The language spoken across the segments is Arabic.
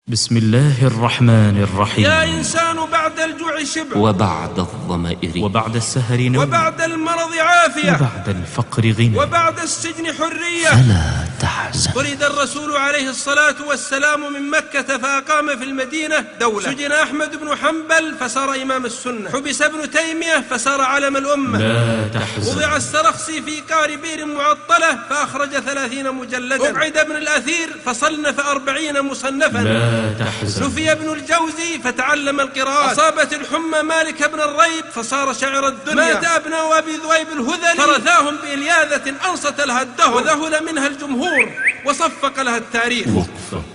بسم الله الرحمن الرحيم. يا إنسان بعد الجوع شبع، وبعد الظمأ وبعد السهر نوم، وبعد المرض عافية، وبعد الفقر غنى، وبعد السجن حرية. فلا تحزن. طرد الرسول عليه الصلاة والسلام من مكة فأقام في المدينة دولة. سجن أحمد بن حنبل فصار إمام السنة. حبس ابن تيمية فصار علم الأمة. لا تحزن. وضع السرخسي في كار بير معطلة فأخرج 30 مجلدا. أبعد ابن الأثير فصنف 40 مصنفا. لا تحزن. شفي ابن الجوزي فتعلم القراءات. أصابت الحمى مالك بن الريب فصار شاعر الدنيا. مات أبناء أبي ذؤيب الهذلي فرثاهم بإلياذة أنصت لها الدهر، وذهل منها الجمهور وصفق لها التاريخ.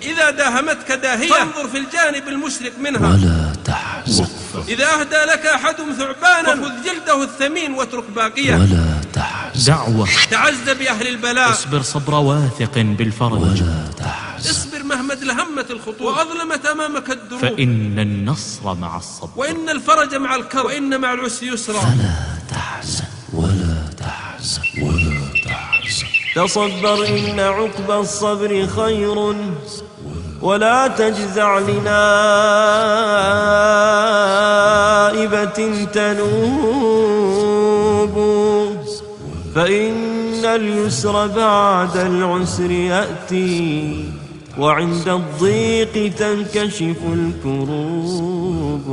إذا داهمتك داهية فانظر في الجانب المشرق منها. ولا تحزن. إذا أهدى لك أحد ثعبانا فخذ جلده الثمين واترك باقيه. ولا تحزن. دعوة. تعز بأهل البلاء. اصبر صبر واثق بالفرج. ولا تحزن. اصبر مهما ازدهمت الخطوب وأظلمت أمامك الدروب. فإن النصر مع الصبر، وإن الفرج مع الكرب، وإن مع العسر يسرا. فلا تحزن. ولا تحزن. ولا تحزن. تصبر إن عقب الصبر خير، ولا تجزع لنائبة تنوب، فإن اليسر بعد العسر يأتي، وعند الضيق تنكشف الكروب.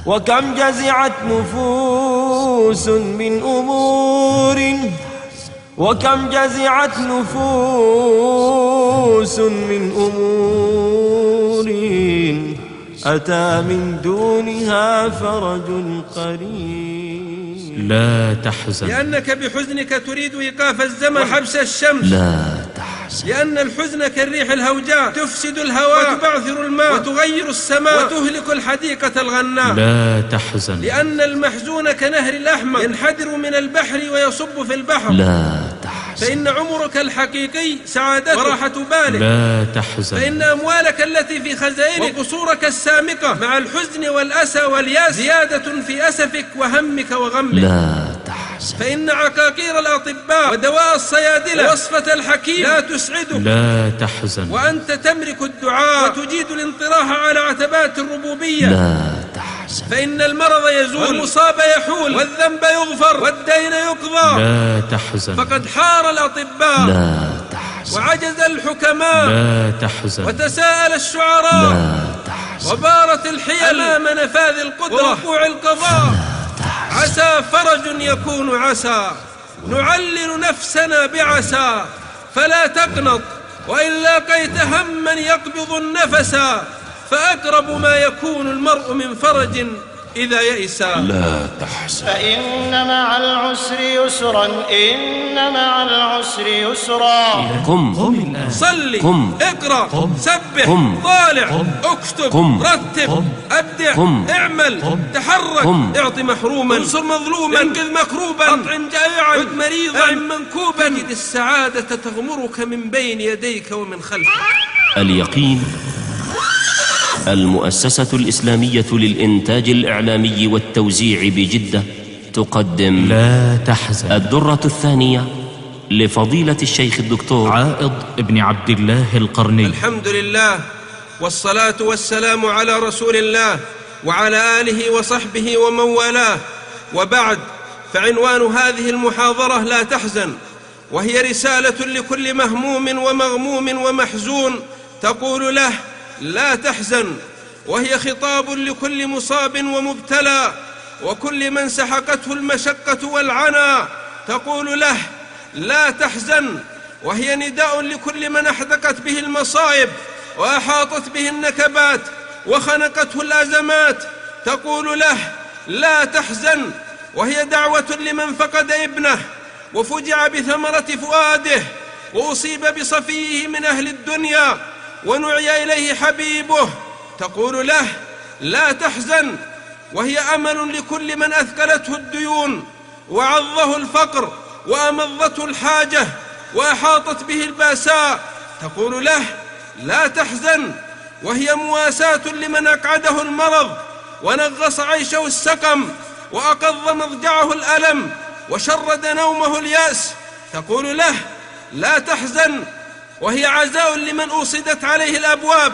وكم جزعت نفوس من أمور، وكم جزعت نفوس من أمور، أتى من دونها فرج قريب. لا تحزن. لأنك بحزنك تريد إيقاف الزمن وحبس الشمس. لا تحزن. لأن الحزن كالريح الهوجاء تفسد الهواء وتبعثر الماء وتغير السماء وتهلك الحديقة الغناء. لا تحزن. لأن المحزون كنهر الأحمر ينحدر من البحر ويصب في البحر. لا تحزن. فإن عمرك الحقيقي سعادتك وراحة بالك. لا تحزن. فإن أموالك التي في خزائنك وقصورك السامقة مع الحزن والأسى والياس زيادة في أسفك وهمك وغمك. لا تحزن. فإن عقاقير الأطباء ودواء الصيادلة ووصفة الحكيم لا تسعدك. لا تحزن. وأنت تملك الدعاء وتجيد الانطراح على عتبات الربوبية. لا تحزن. فإن المرض يزول والمصاب يحول والذنب يغفر والدين يقضى. لا تحزن. فقد حار الأطباء. لا تحزن. وعجز الحكماء. لا تحزن. وتساءل الشعراء. لا تحزن. وبارت الحيل أمام نفاذ القدرة ووقوع القضاء. عسى فرج يكون عسى، نعلل نفسنا بعسى، فلا تقنط وإن لاقيت هما يقبض النفس، فأقرب ما يكون المرء من فرج إذا يئسا. لا تحزن. فإن مع العسر يسرا، إن مع العسر يسرا. قم الآن. صلي، قم. اقرأ، سبح، قم. طالع، اكتب، قم. رتب، أبدع، قم. اعمل، تحرك، قم. اعط محروما، انصر مظلوما، انقذ مكروبا، اطعم جائعا، عد مريضا، اعم منكوبا. تجد السعادة تغمرك من بين يديك ومن خلفك. اليقين، المؤسسة الإسلامية للإنتاج الإعلامي والتوزيع بجدة تقدم لا تحزن. الدرة الثانية لفضيلة الشيخ الدكتور عائض ابن عبد الله القرني. الحمد لله والصلاة والسلام على رسول الله وعلى آله وصحبه ومن والاه، وبعد، فعنوان هذه المحاضرة لا تحزن، وهي رسالة لكل مهموم ومغموم ومحزون تقول له لا تحزن، وهي خطاب لكل مصاب ومبتلى وكل من سحقته المشقة والعنى تقول له لا تحزن، وهي نداء لكل من أحدقت به المصائب وأحاطت به النكبات وخنقته الأزمات تقول له لا تحزن، وهي دعوة لمن فقد ابنه وفجع بثمرة فؤاده وأصيب بصفيه من أهل الدنيا ونعي إليه حبيبه تقول له لا تحزن، وهي أمل لكل من أثقلته الديون وعظه الفقر وأمضته الحاجة وأحاطت به الباساء تقول له لا تحزن، وهي مواساة لمن أقعده المرض ونغص عيشه السقم وأقض مضجعه الألم وشرد نومه اليأس تقول له لا تحزن، وهي عزاء لمن أوصدت عليه الأبواب،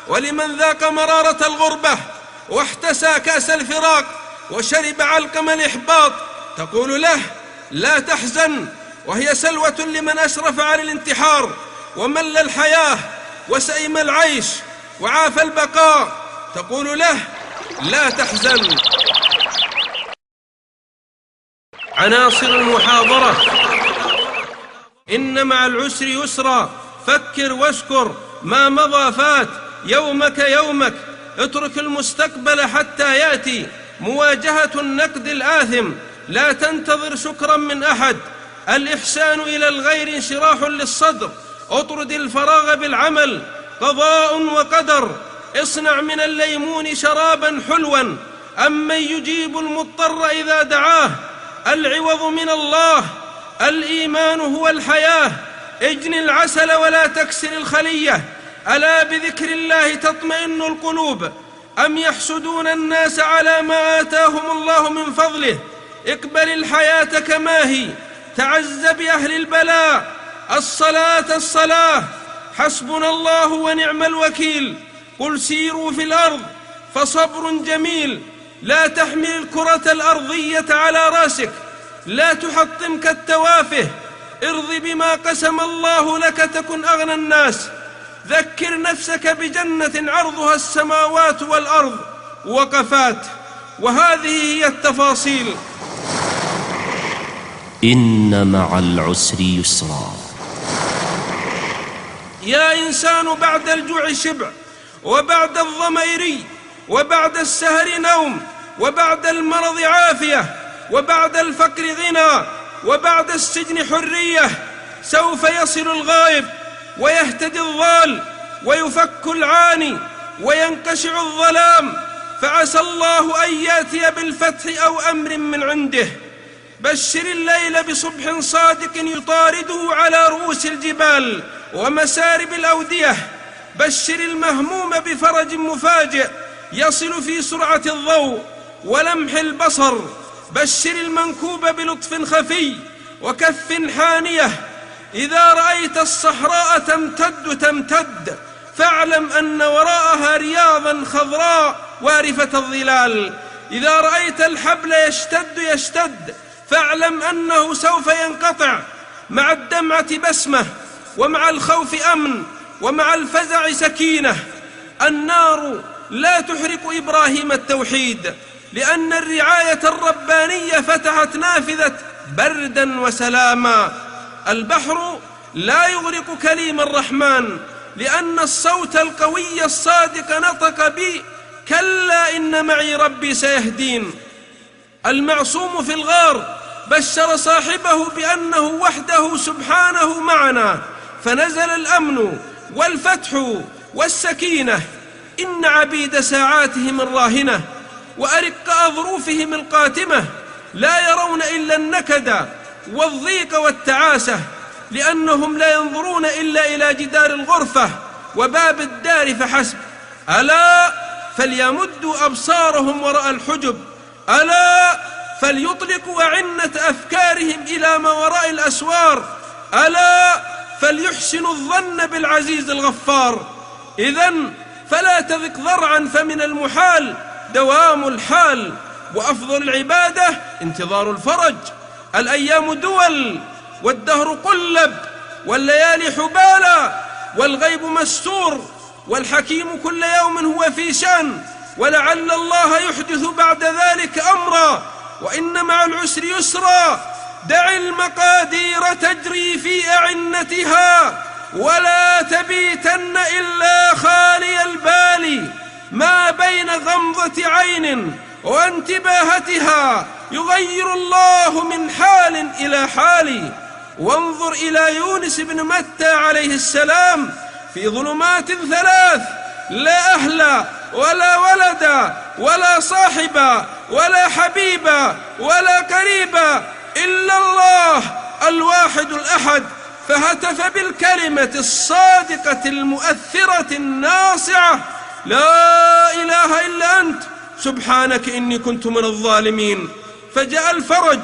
ولمن ذاق مرارة الغربة واحتسى كأس الفراق وشرب علقم الإحباط. تقول له: لا تحزن، وهي سلوة لمن أشرف على الانتحار ومل الحياة وسئم العيش وعاف البقاء. تقول له: لا تحزن. عناصر المحاضرة: إن مع العسر يسرا، فكر واشكر، ما مضى فات، يومك يومك، اترك المستقبل حتى يأتي، مواجهة النقد الآثم، لا تنتظر شكرا من أحد، الإحسان إلى الغير انشراح للصدر، اطرد الفراغ بالعمل، قضاء وقدر، اصنع من الليمون شرابا حلوا، أمن يجيب المضطر إذا دعاه، العوض من الله، الإيمان هو الحياة، اجن العسل ولا تكسر الخلية، ألا بذكر الله تطمئن القلوب، أم يحسدون الناس على ما آتاهم الله من فضله، اقبل الحياة كما هي، تعز بأهل البلاء، الصلاة الصلاة، حسبنا الله ونعم الوكيل، قل سيروا في الأرض فصبر جميل، لا تحمل الكرة الأرضية على راسك، لا تحطمك التوافه، ارض بما قسم الله لك تكن أغنى الناس، ذكر نفسك بجنة عرضها السماوات والأرض، وقفات. وهذه هي التفاصيل. إن مع العسر يسرا. يا إنسان بعد الجوع شبع، وبعد الظمأ ري، وبعد السهر نوم، وبعد المرض عافية، وبعد الفقر غنى، وبعد السجن حرية. سوف يصل الغائب ويهتدي الضال ويفك العاني وينقشع الظلام، فعسى الله أن يأتي بالفتح أو أمر من عنده. بشر الليل بصبح صادق يطارده على رؤوس الجبال ومسارب الأودية، بشر المهموم بفرج مفاجئ يصل في سرعة الضوء ولمح البصر، بشر المنكوب بلطف خفي وكف حانية. إذا رأيت الصحراء تمتد فاعلم أن وراءها رياضا خضراء وارفة الظلال. إذا رأيت الحبل يشتد فاعلم أنه سوف ينقطع. مع الدمعة بسمة، ومع الخوف أمن، ومع الفزع سكينة. النار لا تحرق إبراهيم التوحيد، لأن الرعاية الربانية فتحت نافذة بردا وسلاما. البحر لا يغرق كليم الرحمن، لأن الصوت القوي الصادق نطق بي: كلا إن معي ربي سيهدين. المعصوم في الغار بشر صاحبه بأنه وحده سبحانه معنا، فنزل الأمن والفتح والسكينة. إن عبيد ساعاتهم الراهنة وأرق أظروفهم القاتمة لا يرون إلا النكد والضيق والتعاسة، لأنهم لا ينظرون إلا إلى جدار الغرفة وباب الدار فحسب. ألا فليمدوا أبصارهم وراء الحجب، ألا فليطلقوا أعنة أفكارهم إلى ما وراء الأسوار، ألا فليحسنوا الظن بالعزيز الغفار. إذن فلا تذق ضرعا، فمن المحال دوام الحال، وأفضل العبادة انتظار الفرج. الأيام دول، والدهر قلب، والليالي حبالا، والغيب مستور، والحكيم كل يوم هو في شأن، ولعل الله يحدث بعد ذلك أمرا. وإن مع العسر يسرا، دع المقادير تجري في أعنتها، ولا تبيتن إلا خالي البال. ما بين غمضة عين وانتباهتها يغير الله من حال إلى حال. وانظر إلى يونس بن متى عليه السلام في ظلمات ثلاث: لا أهل ولا ولد ولا صاحب ولا حبيب ولا قريب إلا الله الواحد الأحد، فهتف بالكلمة الصادقة المؤثرة الناصعة: لا إله إلا أنت سبحانك إني كنت من الظالمين. فجاء الفرج،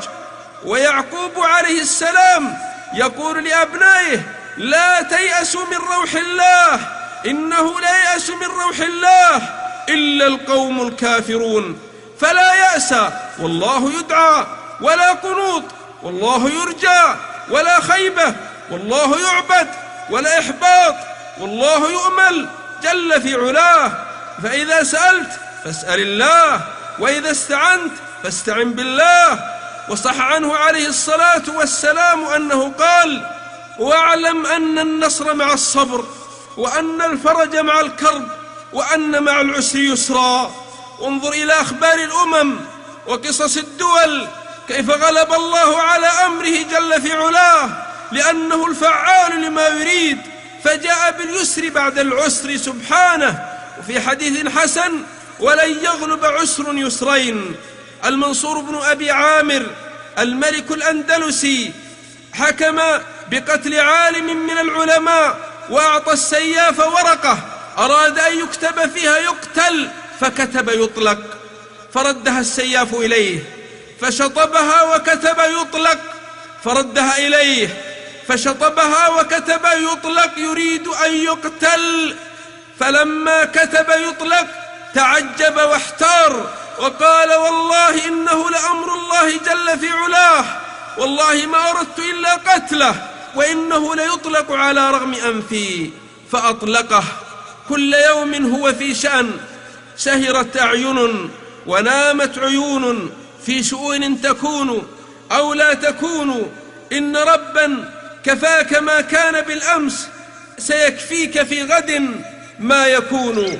ويعقوب عليه السلام يقول لأبنائه: لا تيأسوا من روح الله، إنه لا ييأس من روح الله إلا القوم الكافرون. فلا يأس والله يدعى، ولا قنوط والله يرجى، ولا خيبة والله يعبد، ولا إحباط والله يؤمل جل في علاه. فإذا سألت فاسأل الله، وإذا استعنت فاستعن بالله. وصح عنه عليه الصلاة والسلام أنه قال: واعلم أن النصر مع الصبر، وأن الفرج مع الكرب، وأن مع العسر يسرا. انظر إلى أخبار الأمم وقصص الدول كيف غلب الله على أمره جل في علاه، لأنه الفعال لما يريد، فجاء باليسر بعد العسر سبحانه. وفي حديث حسن: ولن يغلب عسر يسرين. المنصور بن أبي عامر الملك الأندلسي حكم بقتل عالم من العلماء، وأعطى السياف ورقة أراد أن يكتب فيها يقتل، فكتب يطلق، فردها السياف إليه، فشطبها وكتب يطلق، فردها إليه، فشطبها وكتب يطلق، يريد أن يقتل. فلما كتب يطلق تعجب واحتار، وقال: والله إنه لأمر الله جل في علاه، والله ما أردت إلا قتله، وإنه ليطلق على رغم أنفي. فأطلقه. كل يوم هو في شأن، سهرت أعين ونامت عيون، في شؤون تكون أو لا تكون. إن ربا كفاك ما كان بالأمس، سيكفيك في غد ما يكون.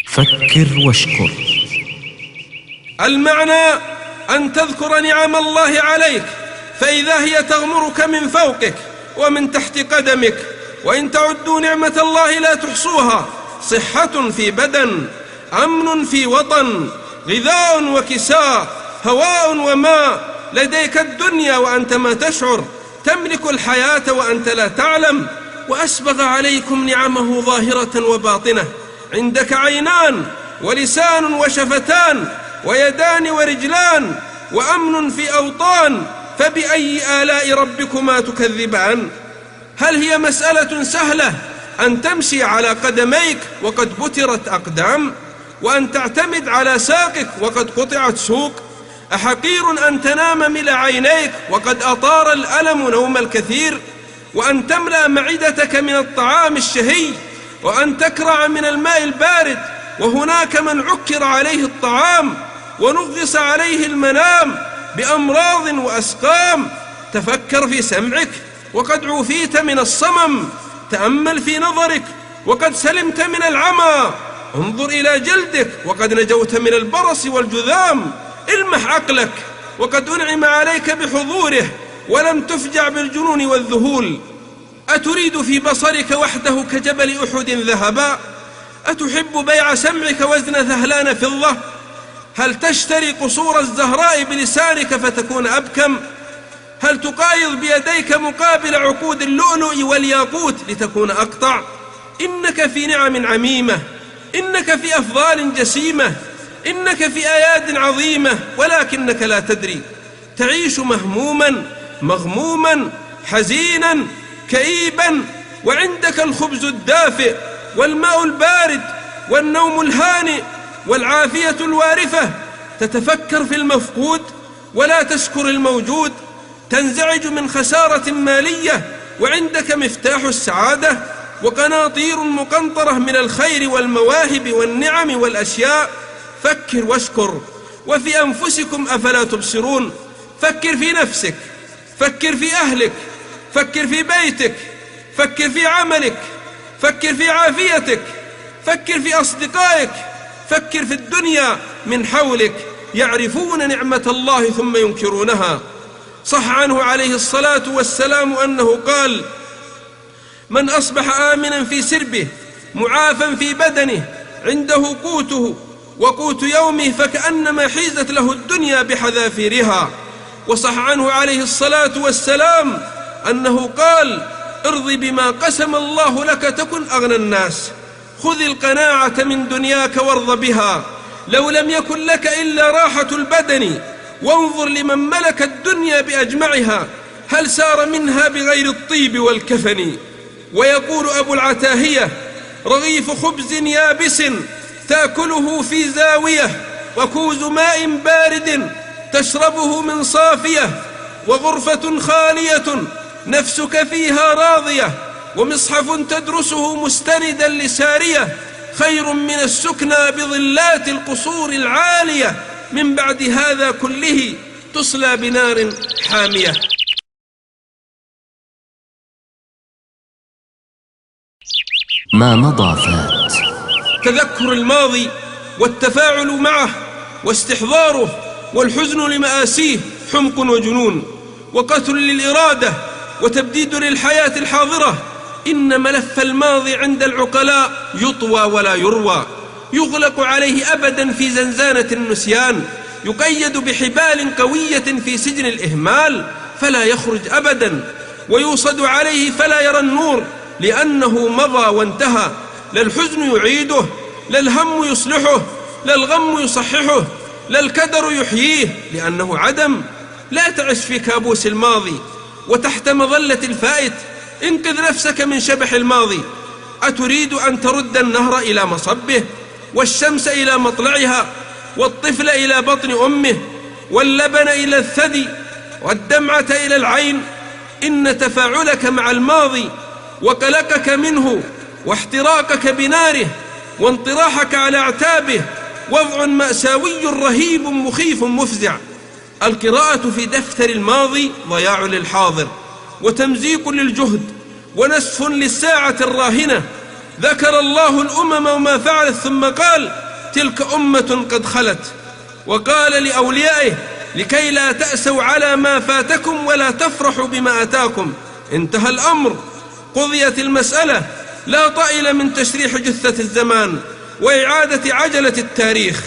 فكر واشكر. المعنى أن تذكر نعم الله عليك، فإذا هي تغمرك من فوقك ومن تحت قدمك. وإن تعدوا نعمة الله لا تحصوها. صحة في بدن، أمن في وطن، غذاء وكساء، هواء وماء. لديك الدنيا وأنت ما تشعر، تملك الحياة وأنت لا تعلم. وأسبغ عليكم نعمه ظاهرة وباطنة. عندك عينان ولسان وشفتان ويدان ورجلان، وأمن في أوطان. فبأي آلاء ربكما تكذبان؟ هل هي مسألة سهلة أن تمشي على قدميك وقد بترت أقدام، وأن تعتمد على ساقك وقد قطعت سوق؟ أحقير أن تنام ملء عينيك وقد أطار الألم نوم الكثير، وأن تملأ معدتك من الطعام الشهي، وأن تكرع من الماء البارد، وهناك من عكر عليه الطعام ونغص عليه المنام بأمراض وأسقام. تفكر في سمعك وقد عوفيت من الصمم، تأمل في نظرك وقد سلمت من العمى، انظر إلى جلدك وقد نجوت من البرص والجذام. المح عقلك وقد أنعم عليك بحضوره ولم تفجع بالجنون والذهول. أتريد في بصرك وحده كجبل أحد ذهبا؟ أتحب بيع سمعك وزن ذهلان فضة؟ هل تشتري قصور الزهراء بلسانك فتكون أبكم؟ هل تقايض بيديك مقابل عقود اللؤلؤ والياقوت لتكون أقطع؟ إنك في نعم عميمة، إنك في أفضال جسيمة، إنك في أياد عظيمة، ولكنك لا تدري. تعيش مهموما مغموما حزينا كئيبا، وعندك الخبز الدافئ والماء البارد والنوم الهانئ والعافية الوارفة. تتفكر في المفقود ولا تشكر الموجود. تنزعج من خسارة مالية وعندك مفتاح السعادة وقناطير مقنطرة من الخير والمواهب والنعم والأشياء. فكر واشكر. وفي أنفسكم أفلا تبصرون؟ فكر في نفسك، فكر في أهلك، فكر في بيتك، فكر في عملك، فكر في عافيتك، فكر في أصدقائك، فكر في الدنيا من حولك. يعرفون نعمة الله ثم ينكرونها. صح عنه عليه الصلاة والسلام أنه قال: من أصبح آمنا في سربه معافا في بدنه عنده قوته وقوت يومه فكأنما حيزت له الدنيا بحذافيرها. وصح عنه عليه الصلاة والسلام أنه قال: ارض بما قسم الله لك تكن أغنى الناس. خذ القناعة من دنياك وارض بها. لو لم يكن لك إلا راحة البدن وانظر لمن ملك الدنيا بأجمعها هل سار منها بغير الطيب والكفن. ويقول أبو العتاهية: رغيف خبز يابس تأكله في زاوية، وكوز ماء بارد تشربه من صافية، وغرفة خالية نفسك فيها راضية، ومصحف تدرسه مستندا لسارية، خير من السكنى بظلات القصور العالية. من بعد هذا كله تصلى بنار حامية. ما مضى فات. تذكر الماضي والتفاعل معه واستحضاره والحزن لمآسيه حمق وجنون وقتل للإرادة وتبديد للحياة الحاضرة. إن ملف الماضي عند العقلاء يطوى ولا يروى، يغلق عليه أبدا في زنزانة النسيان، يقيد بحبال قوية في سجن الإهمال فلا يخرج أبدا، ويوصد عليه فلا يرى النور، لأنه مضى وانتهى. لا الحزن يعيده، لا الهم يصلحه، لا الغم يصححه، لا الكدر يحييه، لأنه عدم. لا تعش في كابوس الماضي وتحت مظلة الفائت، انقذ نفسك من شبح الماضي. أتريد أن ترد النهر إلى مصبه، والشمس إلى مطلعها، والطفل إلى بطن أمه، واللبن إلى الثدي، والدمعة إلى العين؟ إن تفاعلك مع الماضي وقلقك منه واحتراقك بناره وانطراحك على اعتابه وضع مأساوي رهيب مخيف مفزع. القراءة في دفتر الماضي ضياع للحاضر وتمزيق للجهد ونسف للساعة الراهنة. ذكر الله الأمم وما فعلت ثم قال: تلك أمة قد خلت. وقال لأوليائه: لكي لا تأسوا على ما فاتكم ولا تفرحوا بما أتاكم. انتهى الأمر، قضيت المسألة، لا طائل من تشريح جثة الزمان وإعادة عجلة التاريخ.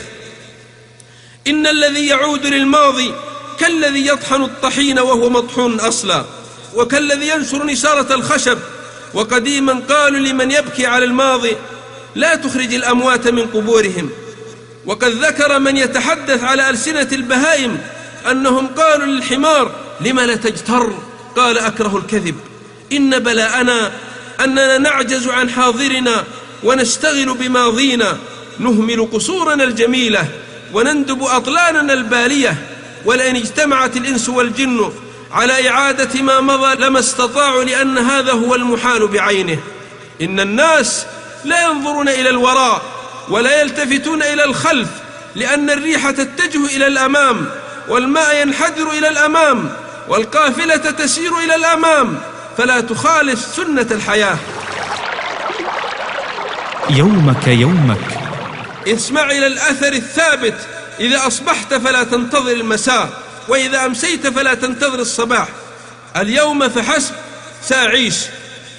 إن الذي يعود للماضي كالذي يطحن الطحين وهو مطحون أصلا، وكالذي ينشر نشارة الخشب. وقديما قالوا لمن يبكي على الماضي: لا تخرج الأموات من قبورهم. وقد ذكر من يتحدث على ألسنة البهائم أنهم قالوا للحمار: لم لا تجتر؟ قال: أكره الكذب. إن بلاءنا أننا نعجز عن حاضرنا ونشتغل بماضينا، نهمل قصورنا الجميلة ونندب أطلالنا البالية. ولئن اجتمعت الإنس والجن على إعادة ما مضى لما استطاعوا، لأن هذا هو المحال بعينه. إن الناس لا ينظرون إلى الوراء ولا يلتفتون إلى الخلف، لأن الريح تتجه إلى الأمام، والماء ينحدر إلى الأمام، والقافلة تسير إلى الأمام، فلا تخالف سنة الحياة. يومك يومك. اسمع إلى الأثر الثابت: إذا أصبحت فلا تنتظر المساء، وإذا أمسيت فلا تنتظر الصباح. اليوم فحسب سأعيش،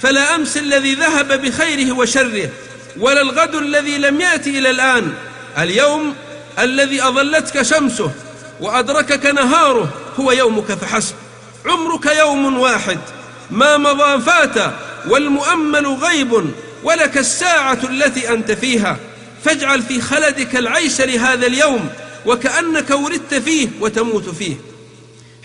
فلا أمس الذي ذهب بخيره وشره، ولا الغد الذي لم يأتي إلى الآن. اليوم الذي أظلتك شمسه وأدركك نهاره هو يومك فحسب. عمرك يوم واحد، ما مضى فات، والمؤمل غيب، ولك الساعة التي أنت فيها. فاجعل في خلدك العيش لهذا اليوم وكأنك ولدت فيه وتموت فيه.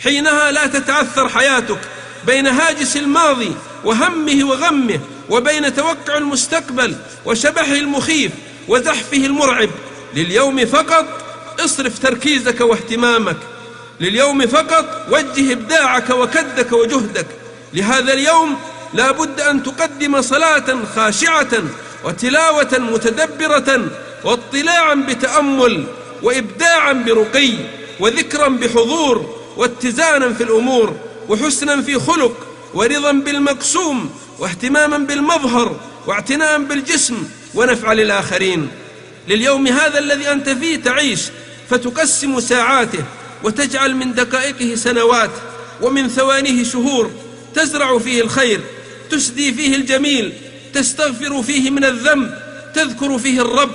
حينها لا تتعثر حياتك بين هاجس الماضي وهمه وغمه، وبين توقع المستقبل وشبحه المخيف وزحفه المرعب. لليوم فقط اصرف تركيزك واهتمامك، لليوم فقط وجه إبداعك وكدك وجهدك. لهذا اليوم لا بد أن تقدم صلاة خاشعة وتلاوة متدبرة واطلاعا بتأمل وإبداعا برقي وذكرا بحضور واتزانا في الأمور وحسنا في خلق ورضا بالمقسوم واهتماما بالمظهر واعتناء بالجسم ونفع للآخرين. لليوم هذا الذي أنت فيه تعيش، فتقسم ساعاته وتجعل من دقائقه سنوات ومن ثوانيه شهور، تزرع فيه الخير، تسدي فيه الجميل، تستغفر فيه من الذنب، تذكر فيه الرب،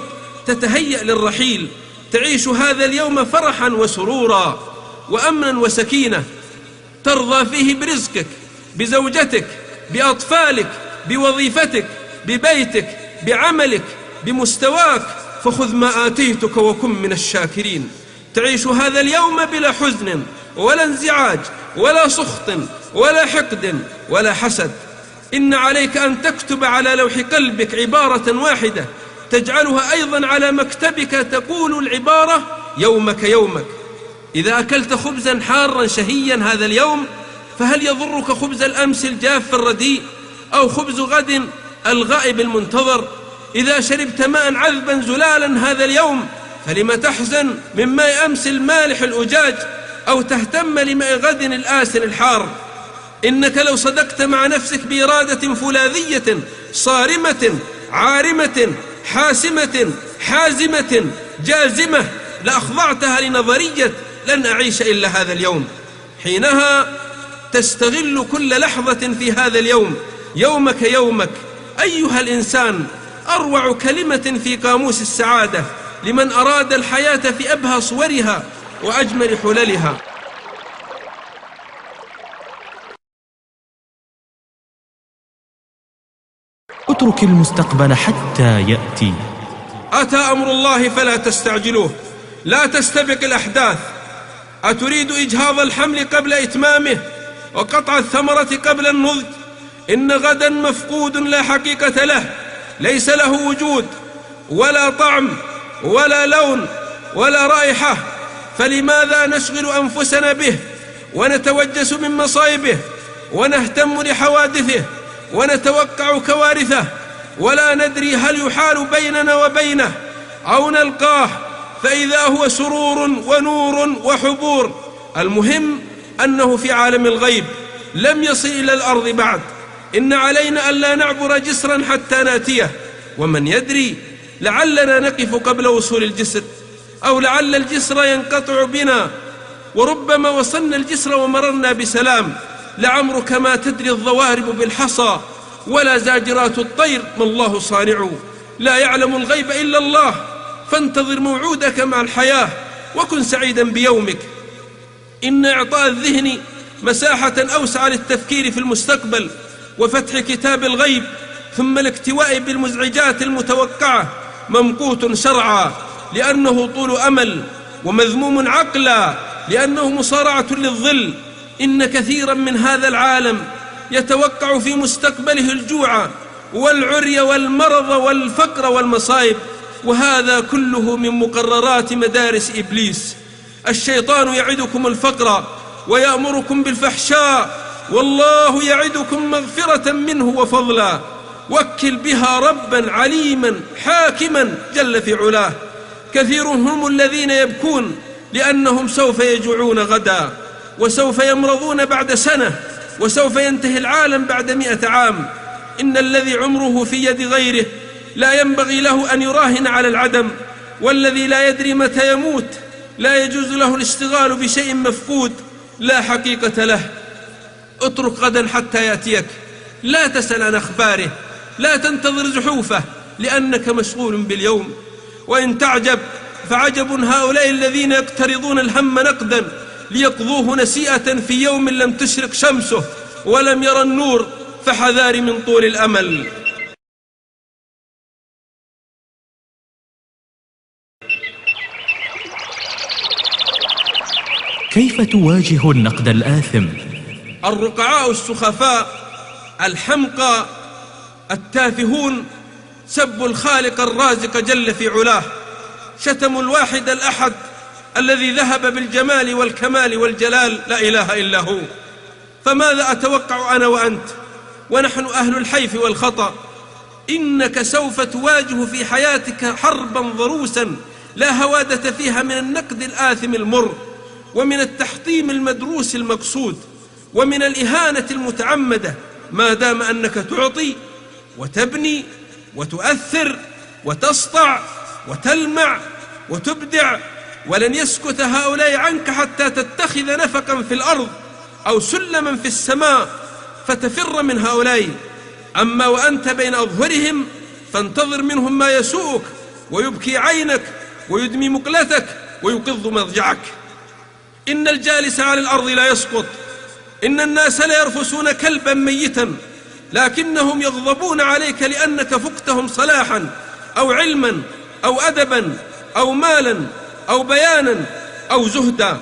تتهيأ للرحيل. تعيش هذا اليوم فرحا وسرورا وأمنا وسكينة، ترضى فيه برزقك، بزوجتك، بأطفالك، بوظيفتك، ببيتك، بعملك، بمستواك. فخذ ما آتيتك وكن من الشاكرين. تعيش هذا اليوم بلا حزن ولا انزعاج ولا سخط ولا حقد ولا حسد. إن عليك أن تكتب على لوح قلبك عبارة واحدة تجعلها أيضا على مكتبك، تقول العبارة: يومك يومك. إذا أكلت خبزا حارا شهيا هذا اليوم، فهل يضرك خبز الأمس الجاف الرديء أو خبز غد الغائب المنتظر؟ إذا شربت ماء عذبا زلالا هذا اليوم، فلم تحزن من ماء أمس المالح الأجاج أو تهتم لماء غد الآسن الحار؟ إنك لو صدقت مع نفسك بإرادة فولاذية صارمة عارمة حاسمة حازمة جازمة لأخضعتها لنظرية لن أعيش إلا هذا اليوم. حينها تستغل كل لحظة في هذا اليوم. يومك يومك أيها الإنسان أروع كلمة في قاموس السعادة لمن أراد الحياة في أبهى صورها وأجمل حللها. اترك المستقبل حتى يأتي. أتى أمر الله فلا تستعجلوه، لا تستبق الأحداث. أتريد إجهاض الحمل قبل إتمامه وقطع الثمرة قبل النضج؟ إن غدا مفقود لا حقيقة له، ليس له وجود ولا طعم ولا لون ولا رائحة، فلماذا نشغل أنفسنا به ونتوجس من مصائبه ونهتم لحوادثه ونتوقع كوارثه ولا ندري هل يحال بيننا وبينه أو نلقاه فإذا هو سرور ونور وحبور؟ المهم أنه في عالم الغيب لم يصل إلى الأرض بعد. إن علينا ألا نعبر جسرا حتى ناتيه، ومن يدري لعلنا نقف قبل وصول الجسر، أو لعل الجسر ينقطع بنا، وربما وصلنا الجسر ومررنا بسلام. لعمرك ما تدري الضوارب بالحصى ولا زاجرات الطير ما الله صانعه. لا يعلم الغيب إلا الله، فانتظر موعودك مع الحياة وكن سعيدا بيومك. إن إعطاء الذهن مساحة أوسع للتفكير في المستقبل وفتح كتاب الغيب ثم الاكتواء بالمزعجات المتوقعة ممقوت شرعا لأنه طول أمل، ومذموم عقلا لأنه مصارعة للظل. إن كثيرا من هذا العالم يتوقع في مستقبله الجوع والعري والمرض والفقر والمصائب، وهذا كله من مقررات مدارس إبليس. الشيطان يعدكم الفقر ويأمركم بالفحشاء، والله يعدكم مغفرة منه وفضلا. وكل بها ربا عليما حاكما جل في علاه. كثير هم الذين يبكون لأنهم سوف يجوعون غدا، وسوف يمرضون بعد سنة، وسوف ينتهي العالم بعد 100 عام. إن الذي عمره في يد غيره لا ينبغي له أن يراهن على العدم، والذي لا يدري متى يموت لا يجوز له الاشتغال بشيء مفقود لا حقيقة له. اترك غدا حتى يأتيك، لا تسأل عن أخباره، لا تنتظر زحوفه لأنك مشغول باليوم. وإن تعجب فعجب هؤلاء الذين يقترضون الهم نقدا ليقضوه نسيئة في يوم لم تشرق شمسه ولم يرى النور، فحذار من طول الأمل. كيف تواجه النقد الآثم؟ الرقعاء السخفاء الحمقى التافهون سبوا الخالق الرازق جل في علاه، شتموا الواحد الأحد الذي ذهب بالجمال والكمال والجلال لا إله إلا هو. فماذا أتوقع أنا وأنت ونحن أهل الحيف والخطأ؟ إنك سوف تواجه في حياتك حربا ضروسا لا هوادة فيها من النقد الآثم المر، ومن التحطيم المدروس المقصود، ومن الإهانة المتعمدة، ما دام أنك تعطي وتبني وتؤثر وتسطع وتلمع وتبدع. ولن يسكت هؤلاء عنك حتى تتخذ نفقا في الأرض أو سلما في السماء فتفر من هؤلاء. أما وأنت بين أظهرهم فانتظر منهم ما يسوءك ويبكي عينك ويدمي مقلتك ويقض مضجعك. إن الجالس على الأرض لا يسقط، إن الناس لا يرفسون كلبا ميتا، لكنهم يغضبون عليك لأنك فقتهم صلاحا أو علما أو أدبا أو مالا أو بيانا أو زهدا،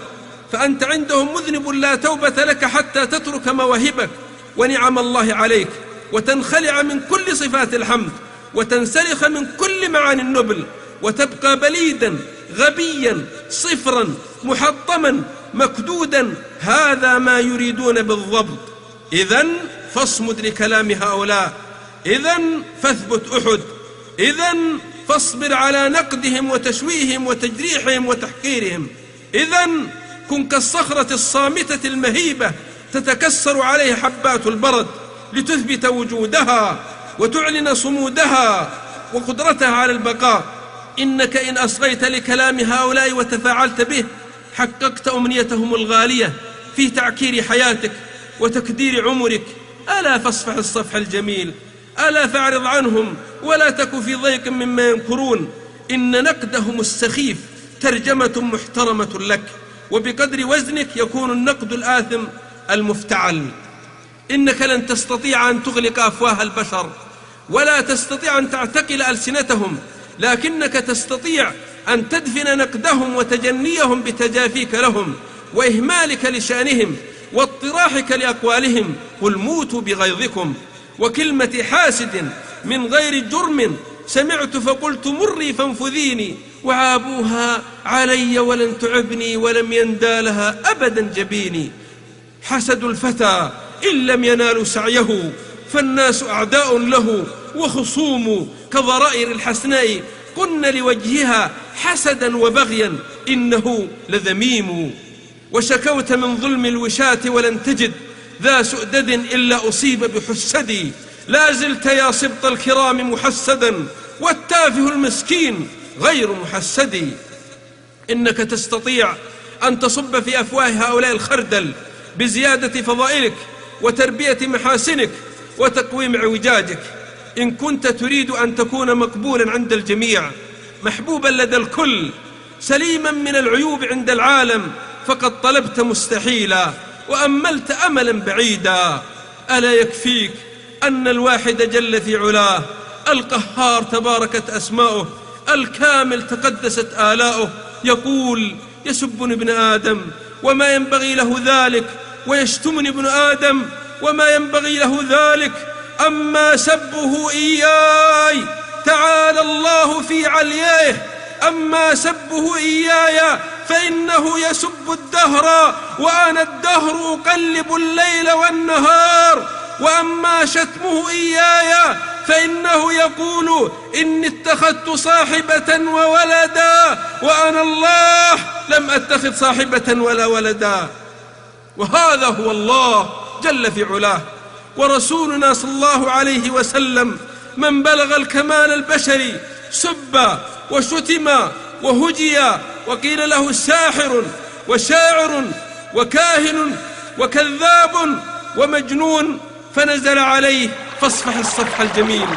فأنت عندهم مذنب لا توبة لك حتى تترك مواهبك ونعم الله عليك، وتنخلع من كل صفات الحمد، وتنسلخ من كل معاني النبل، وتبقى بليدا غبيا صفرا محطما مكدودا. هذا ما يريدون بالضبط. إذن فاصمد لكلام هؤلاء، إذن فاثبت أحد، إذن فاصبر على نقدهم وتشويههم وتجريحهم وتحقيرهم، إذن كن كالصخرة الصامتة المهيبة تتكسر عليها حبات البرد لتثبت وجودها وتعلن صمودها وقدرتها على البقاء. إنك إن أصغيت لكلام هؤلاء وتفاعلت به حققت أمنيتهم الغالية في تعكير حياتك وتكدير عمرك. ألا فاصفح الصفح الجميل، ألا فاعرض عنهم ولا تك في ضيق مما ينكرون. إن نقدهم السخيف ترجمة محترمة لك، وبقدر وزنك يكون النقد الآثم المفتعل. إنك لن تستطيع أن تغلق أفواه البشر، ولا تستطيع أن تعتقل ألسنتهم، لكنك تستطيع أن تدفن نقدهم وتجنيهم بتجافيك لهم وإهمالك لشأنهم واطراحك لأقوالهم. قل موتوا بغيظكم. وكلمة حاسد من غير جرم سمعت فقلت مري فانفذيني، وعابوها علي ولن تعبني ولم يندالها أبدا جبيني. حسد الفتى إن لم ينالوا سعيه، فالناس أعداء له وخصوم كضرائر الحسناء، كن لوجهها حسدا وبغيا إنه لذميم. وشكوت من ظلم الوشاة ولن تجد ذا سؤدد إلا أصيب بحسدي، لا زلت يا سبط الكرام محسدا والتافه المسكين غير محسدي. إنك تستطيع أن تصب في أفواه هؤلاء الخردل بزيادة فضائلك وتربية محاسنك وتقويم اعوجاجك. إن كنت تريد أن تكون مقبولا عند الجميع، محبوبا لدى الكل، سليما من العيوب عند العالم، فقد طلبت مستحيلا وأملت أملا بعيدا. ألا يكفيك أن الواحد جل في علاه، القهار تباركت أسماؤه، الكامل تقدست آلاؤه، يقول: يسبني ابن آدم وما ينبغي له ذلك، ويشتمني ابن آدم وما ينبغي له ذلك، أما سبه إياي تعالى الله في علييه، أما سبه إياي فإنه يسب الدهر وأنا الدهر أقلب الليل والنهار، وأما شتمه إياي فإنه يقول إني اتخذت صاحبة وولدا وأنا الله لم أتخذ صاحبة ولا ولدا. وهذا هو الله جل في علاه. ورسولنا صلى الله عليه وسلم من بلغ الكمال البشري سب وشتم وهجي، وقيل له ساحر وشاعر وكاهن وكذاب ومجنون، فنزل عليه: فاصفح الصفح الجميل،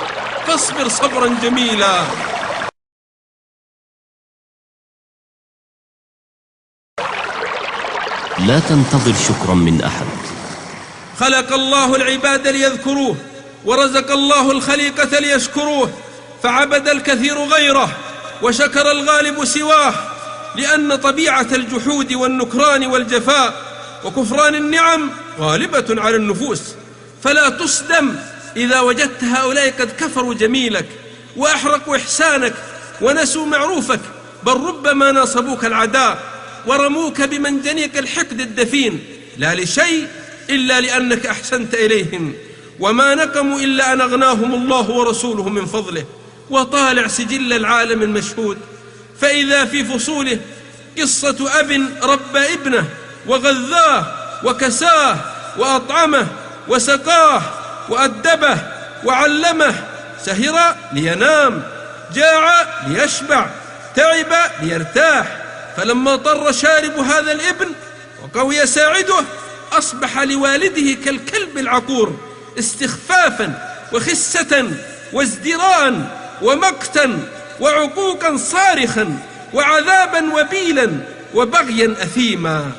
فاصبر صبرا جميلا. لا تنتظر شكرا من أحد. خلق الله العباد ليذكروه، ورزق الله الخليقة ليشكروه، فعبد الكثير غيره وشكر الغالب سواه، لأن طبيعة الجحود والنكران والجفاء وكفران النعم غالبة على النفوس. فلا تصدم إذا وجدت هؤلاء قد كفروا جميلك وأحرقوا إحسانك ونسوا معروفك، بل ربما ناصبوك العداء ورموك بمنجنيق الحقد الدفين، لا لشيء إلا لأنك أحسنت إليهم، وما نقموا إلا أن أغناهم الله ورسوله من فضله. وطالع سجل العالم المشهود، فإذا في فصوله قصة أب ربى ابنه وغذاه وكساه وأطعمه وسقاه وأدبه وعلمه، سهر لينام، جاع ليشبع، تعب ليرتاح. فلما طر شارب هذا الابن وقوي ساعده، أصبح لوالده كالكلب العقور، استخفافا وخسة وازدراء ومقتا وعقوقا صارخا وعذابا وبيلا وبغيا أثيما.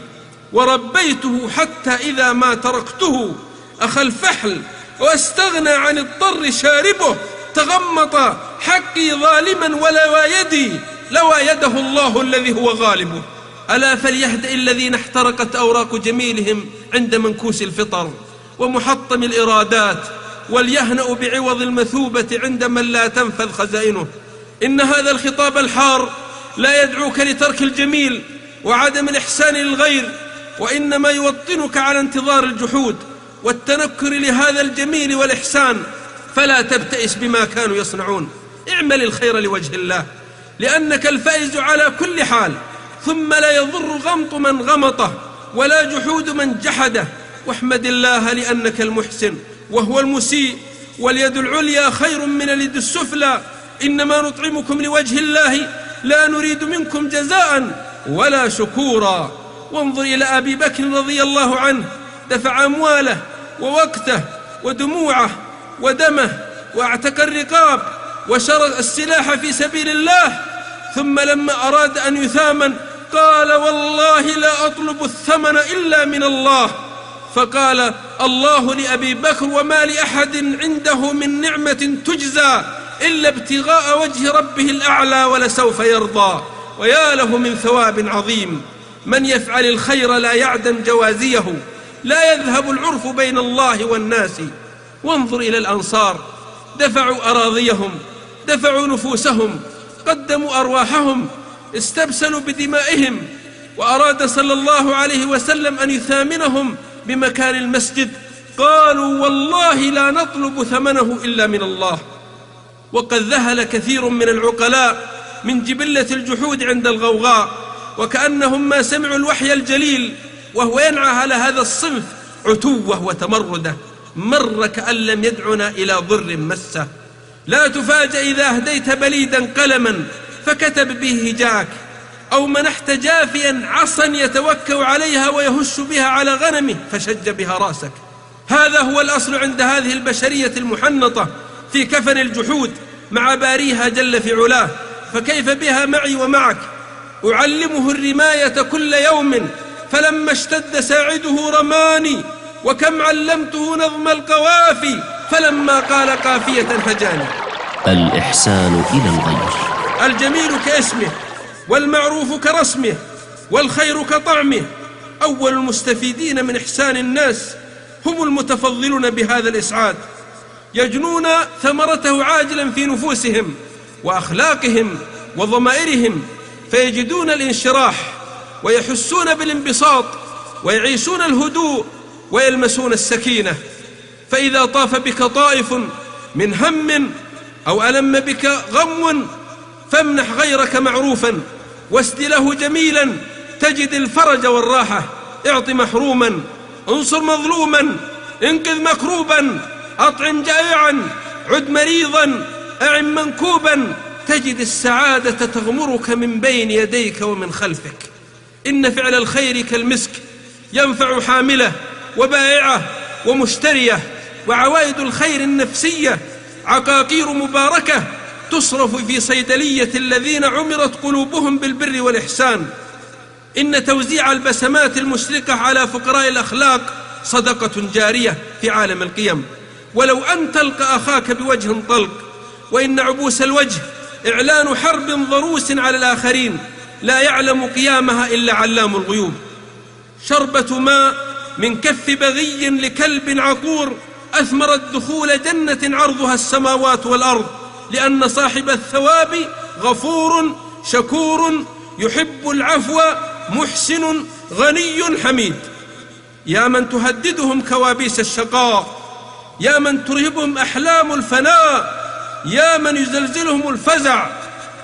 وربيته حتى إذا ما تركته أخى الفحل واستغنى عن الضر شاربه، تغمط حقي ظالما ولوى يدي، لوى يده الله الذي هو غالبه. ألا فليهدئ الذين احترقت أوراق جميلهم عند منكوس الفطر ومحطم الإرادات، وليهنأوا بعوض المثوبة عند من لا تنفذ خزائنه. إن هذا الخطاب الحار لا يدعوك لترك الجميل وعدم الإحسان للغير، وإنما يوطنك على انتظار الجحود والتنكر لهذا الجميل والإحسان. فلا تبتئس بما كانوا يصنعون، اعمل الخير لوجه الله، لأنك الفائز على كل حال. ثم لا يضر غمط من غمطه ولا جحود من جحده، واحمد الله لأنك المحسن وهو المسيء، واليد العليا خير من اليد السفلى. إنما نطعمكم لوجه الله لا نريد منكم جزاء ولا شكورا. وانظر إلى أبي بكر رضي الله عنه، دفع أمواله ووقته ودموعه ودمه واعتق الرقاب وشرى السلاح في سبيل الله، ثم لما أراد أن يثامن قال والله لا أطلب الثمن إلا من الله. فقال الله لأبي بكر وما لأحد عنده من نعمة تجزى إلا ابتغاء وجه ربه الأعلى ولسوف يرضى، ويا له من ثواب عظيم. من يفعل الخير لا يعدم جوازيه، لا يذهب العرف بين الله والناس. وانظر إلى الأنصار، دفعوا أراضيهم، دفعوا نفوسهم، قدموا أرواحهم، استبسلوا بدمائهم، وأراد صلى الله عليه وسلم أن يثامنهم بمكان المسجد، قالوا والله لا نطلب ثمنه إلا من الله. وقد ذهل كثير من العقلاء من جبلة الجحود عند الغوغاء، وكأنهم ما سمعوا الوحي الجليل وهو ينعى على هذا الصنف عتوه وتمرده، مر كأن لم يدعنا إلى ضر مسه. لا تفاجأ إذا أهديت بليدا قلما فكتب به هجاك، أو منحت جافيا عصا يتوكأ عليها ويهش بها على غنمه فشج بها راسك. هذا هو الأصل عند هذه البشرية المحنطة في كفن الجحود مع باريها جل في علاه. فكيف بها معي ومعك؟ أعلمه الرماية كل يوم، فلما اشتد ساعده رماني، وكم علمته نظم القوافي فلما قال قافية هجاني. الإحسان إلى الغير. الجميل كاسمه، والمعروف كرسمه، والخير كطعمه. أول المستفيدين من إحسان الناس هم المتفضلون بهذا الإسعاد، يجنون ثمرته عاجلا في نفوسهم وأخلاقهم وضمائرهم، فيجدون الانشراح ويحسون بالانبساط ويعيشون الهدوء ويلمسون السكينة. فإذا طاف بك طائف من هم أو ألم بك غم فامنح غيرك معروفا، واسد له جميلا تجد الفرج والراحة. اعط محروما، انصر مظلوما، انقذ مكروبا، أطعم جائعا، عد مريضا، أعن منكوبا، تجد السعادة تغمرك من بين يديك ومن خلفك. إن فعل الخير كالمسك ينفع حامله وبائعه ومشتريه، وعوائد الخير النفسية عقاقير مباركة تصرف في صيدلية الذين عمرت قلوبهم بالبر والإحسان. إن توزيع البسمات المشرقة على فقراء الأخلاق صدقة جارية في عالم القيم، ولو أن تلقى أخاك بوجه طلق. وإن عبوس الوجه إعلان حرب ضروس على الآخرين لا يعلم قيامها إلا علام الغيوب. شربة ماء من كف بغي لكلب عقور أثمرت دخول جنة عرضها السماوات والأرض، لأن صاحب الثواب غفور شكور يحب العفو محسن غني حميد. يا من تهددهم كوابيس الشقاء، يا من ترهبهم أحلام الفناء، يا من يزلزلهم الفزع،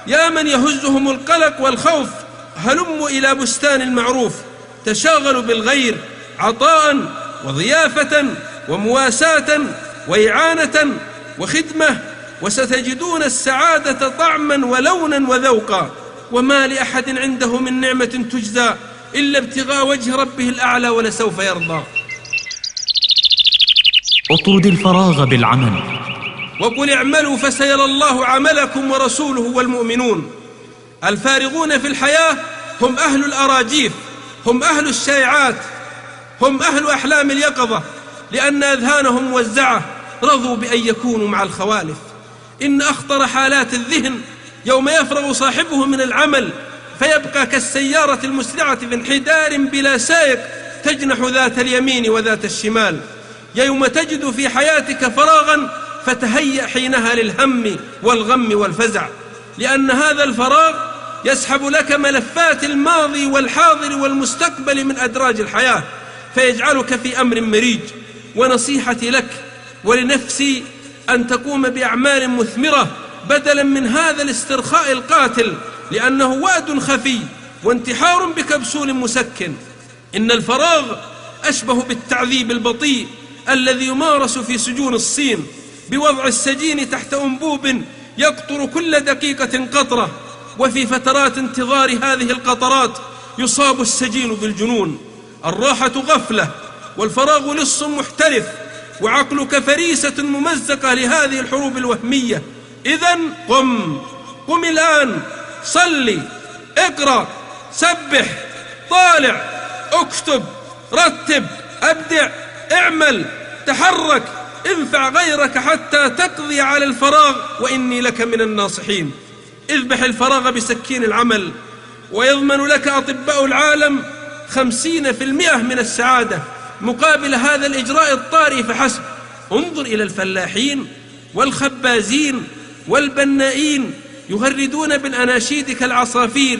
يا من يهزهم القلق والخوف، هلموا إلى بستان المعروف، تشاغلوا بالغير عطاء وضيافة ومواساة وإعانة وخدمة، وستجدون السعادة طعما ولونا وذوقا. وما لأحد عنده من نعمة تجزى إلا ابتغاء وجه ربه الأعلى ولسوف يرضى. اطرد الفراغ بالعمل، وقل اعملوا فسيرى الله عملكم ورسوله والمؤمنون. الفارغون في الحياة هم أهل الأراجيف، هم أهل الشائعات، هم أهل أحلام اليقظة، لأن أذهانهم موزعة، رضوا بأن يكونوا مع الخوالف. إن أخطر حالات الذهن يوم يفرغ صاحبه من العمل فيبقى كالسيارة المسرعة في انحدار بلا سائق تجنح ذات اليمين وذات الشمال. يوم تجد في حياتك فراغا فتهيأ حينها للهم والغم والفزع، لأن هذا الفراغ يسحب لك ملفات الماضي والحاضر والمستقبل من أدراج الحياة، فيجعلك في أمر مريج. ونصيحتي لك ولنفسي أن تقوم بأعمال مثمرة بدلا من هذا الاسترخاء القاتل، لأنه وأد خفي وانتحار بكبسول مسكن. إن الفراغ أشبه بالتعذيب البطيء الذي يمارس في سجون الصين، بوضع السجين تحت أنبوب يقطر كل دقيقة قطرة، وفي فترات انتظار هذه القطرات يصاب السجين بالجنون. الراحة غفلة، والفراغ لص محترف، وعقلك فريسة ممزقة لهذه الحروب الوهمية. إذن قم الآن، صلي، اقرأ، سبح، طالع، اكتب، رتب، أبدع، اعمل، تحرك، انفع غيرك حتى تقضي على الفراغ، وإني لك من الناصحين. اذبح الفراغ بسكين العمل، ويضمن لك أطباء العالم 50% من السعادة مقابل هذا الإجراء الطارئ فحسب. انظر إلى الفلاحين والخبازين والبنائين يغردون بالأناشيد كالعصافير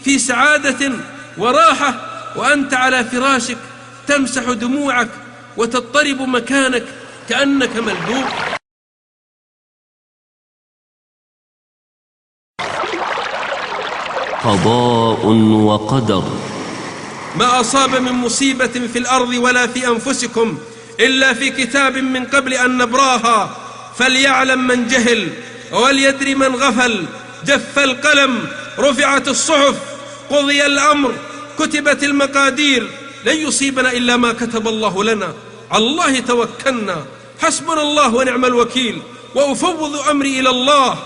في سعادة وراحة، وأنت على فراشك تمسح دموعك وتضطرب مكانك كأنك ملبوب. قضاء وقدر. ما أصاب من مصيبة في الأرض ولا في أنفسكم إلا في كتاب من قبل أن نبراها، فليعلم من جهل وليدري من غفل. جف القلم، رفعت الصحف، قضي الأمر، كتبت المقادير، لن يصيبنا إلا ما كتب الله لنا. على الله توكلنا، حسبنا الله ونعم الوكيل، وأفوض أمري إلى الله.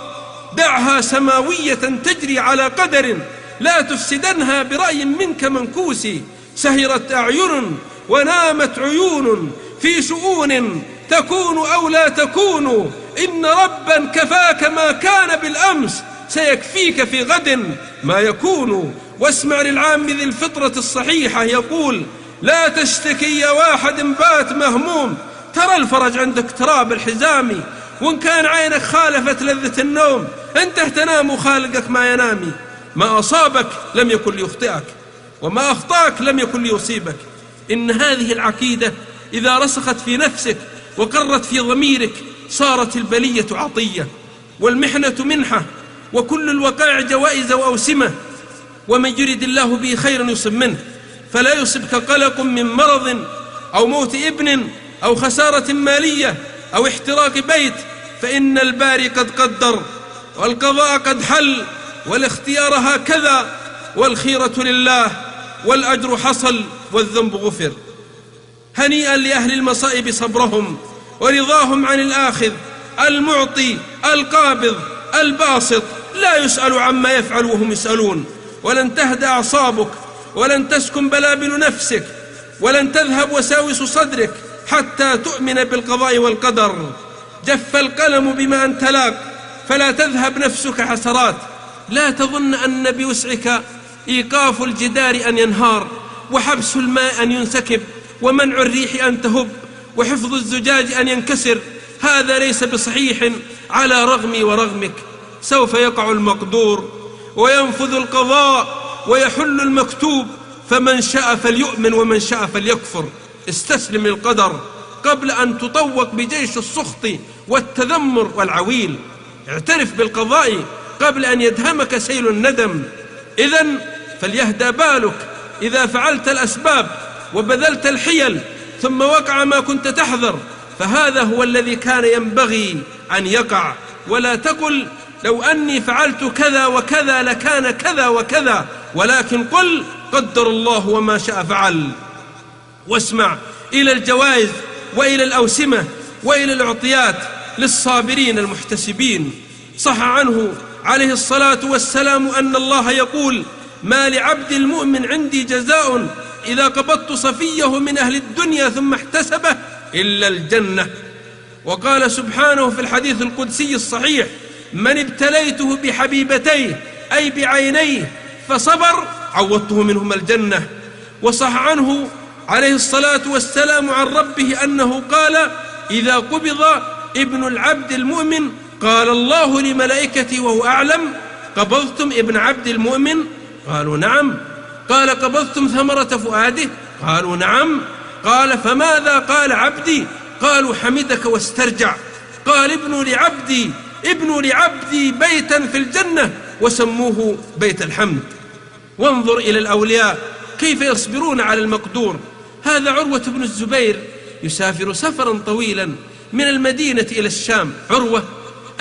دعها سماوية تجري على قدر، لا تفسدنها برأي منك منكوس. سهرت أعين ونامت عيون في شؤون تكون أو لا تكون. إن ربا كفاك ما كان بالأمس، سيكفيك في غد ما يكون. واسمع للعام ذي الفطرة الصحيحة يقول: لا تشتكي يا واحد بات مهموم، ترى الفرج عند اقتراب الحزام. وإن كان عينك خالفت لذة النوم، أنت تنام وخالقك ما ينامي. ما أصابك لم يكن ليخطئك، وما أخطأك لم يكن ليصيبك. إن هذه العقيدة إذا رسخت في نفسك وقرت في ضميرك صارت البلية عطية، والمحنة منحة، وكل الوقائع جوائز وأوسمة. ومن يرد الله به خيرا يصب منه، فلا يصبك قلق من مرض أو موت ابن أو خسارة مالية أو احتراق بيت، فإن الباري قد قدر، والقضاء قد حل، والاختيار هكذا، والخيرة لله، والأجر حصل، والذنب غفر. هنيئا لأهل المصائب صبرهم ورضاهم عن الآخذ المعطي القابض الباسط، لا يسأل عما يفعل وهم يسألون. ولن تهدى أعصابك، ولن تسكن بلابل نفسك، ولن تذهب وساوس صدرك حتى تؤمن بالقضاء والقدر. جف القلم بما أنت لاق، فلا تذهب نفسك حسرات. لا تظن أن بوسعك إيقاف الجدار أن ينهار، وحبس الماء أن ينسكب، ومنع الريح أن تهب، وحفظ الزجاج أن ينكسر. هذا ليس بصحيح على رغمي ورغمك. سوف يقع المقدور وينفذ القضاء ويحل المكتوب، فمن شاء فليؤمن ومن شاء فليكفر. استسلم للقدر قبل أن تطوق بجيش السخط والتذمر والعويل. اعترف بالقضاء قبل أن يدهمك سيل الندم. إذن فليهدى بالك إذا فعلت الأسباب وبذلت الحيل ثم وقع ما كنت تحذر، فهذا هو الذي كان ينبغي أن يقع. ولا تقل لو أني فعلت كذا وكذا لكان كذا وكذا، ولكن قل قدر الله وما شاء فعل. واسمع إلى الجوائز وإلى الأوسمة وإلى العطيات للصابرين المحتسبين. صح عنه عليه الصلاة والسلام أن الله يقول: ما لعبد المؤمن عندي جزاء إذا قبضت صفيه من أهل الدنيا ثم احتسبه إلا الجنة. وقال سبحانه في الحديث القدسي الصحيح: من ابتليته بحبيبتيه أي بعينيه فصبر عوضته منهما الجنة. وصح عنه عليه الصلاة والسلام عن ربه أنه قال: إذا قبض ابن العبد المؤمن قال الله لملائكته وهو أعلم: قبضتم ابن عبد المؤمن؟ قالوا نعم. قال: قبضتم ثمرة فؤاده؟ قالوا نعم. قال: فماذا قال عبدي؟ قالوا: حمدك واسترجع. قال: ابنوا لعبدي بيتا في الجنة وسموه بيت الحمد. وانظر إلى الأولياء كيف يصبرون على المقدور. هذا عروة بن الزبير يسافر سفرا طويلا من المدينة إلى الشام. عروة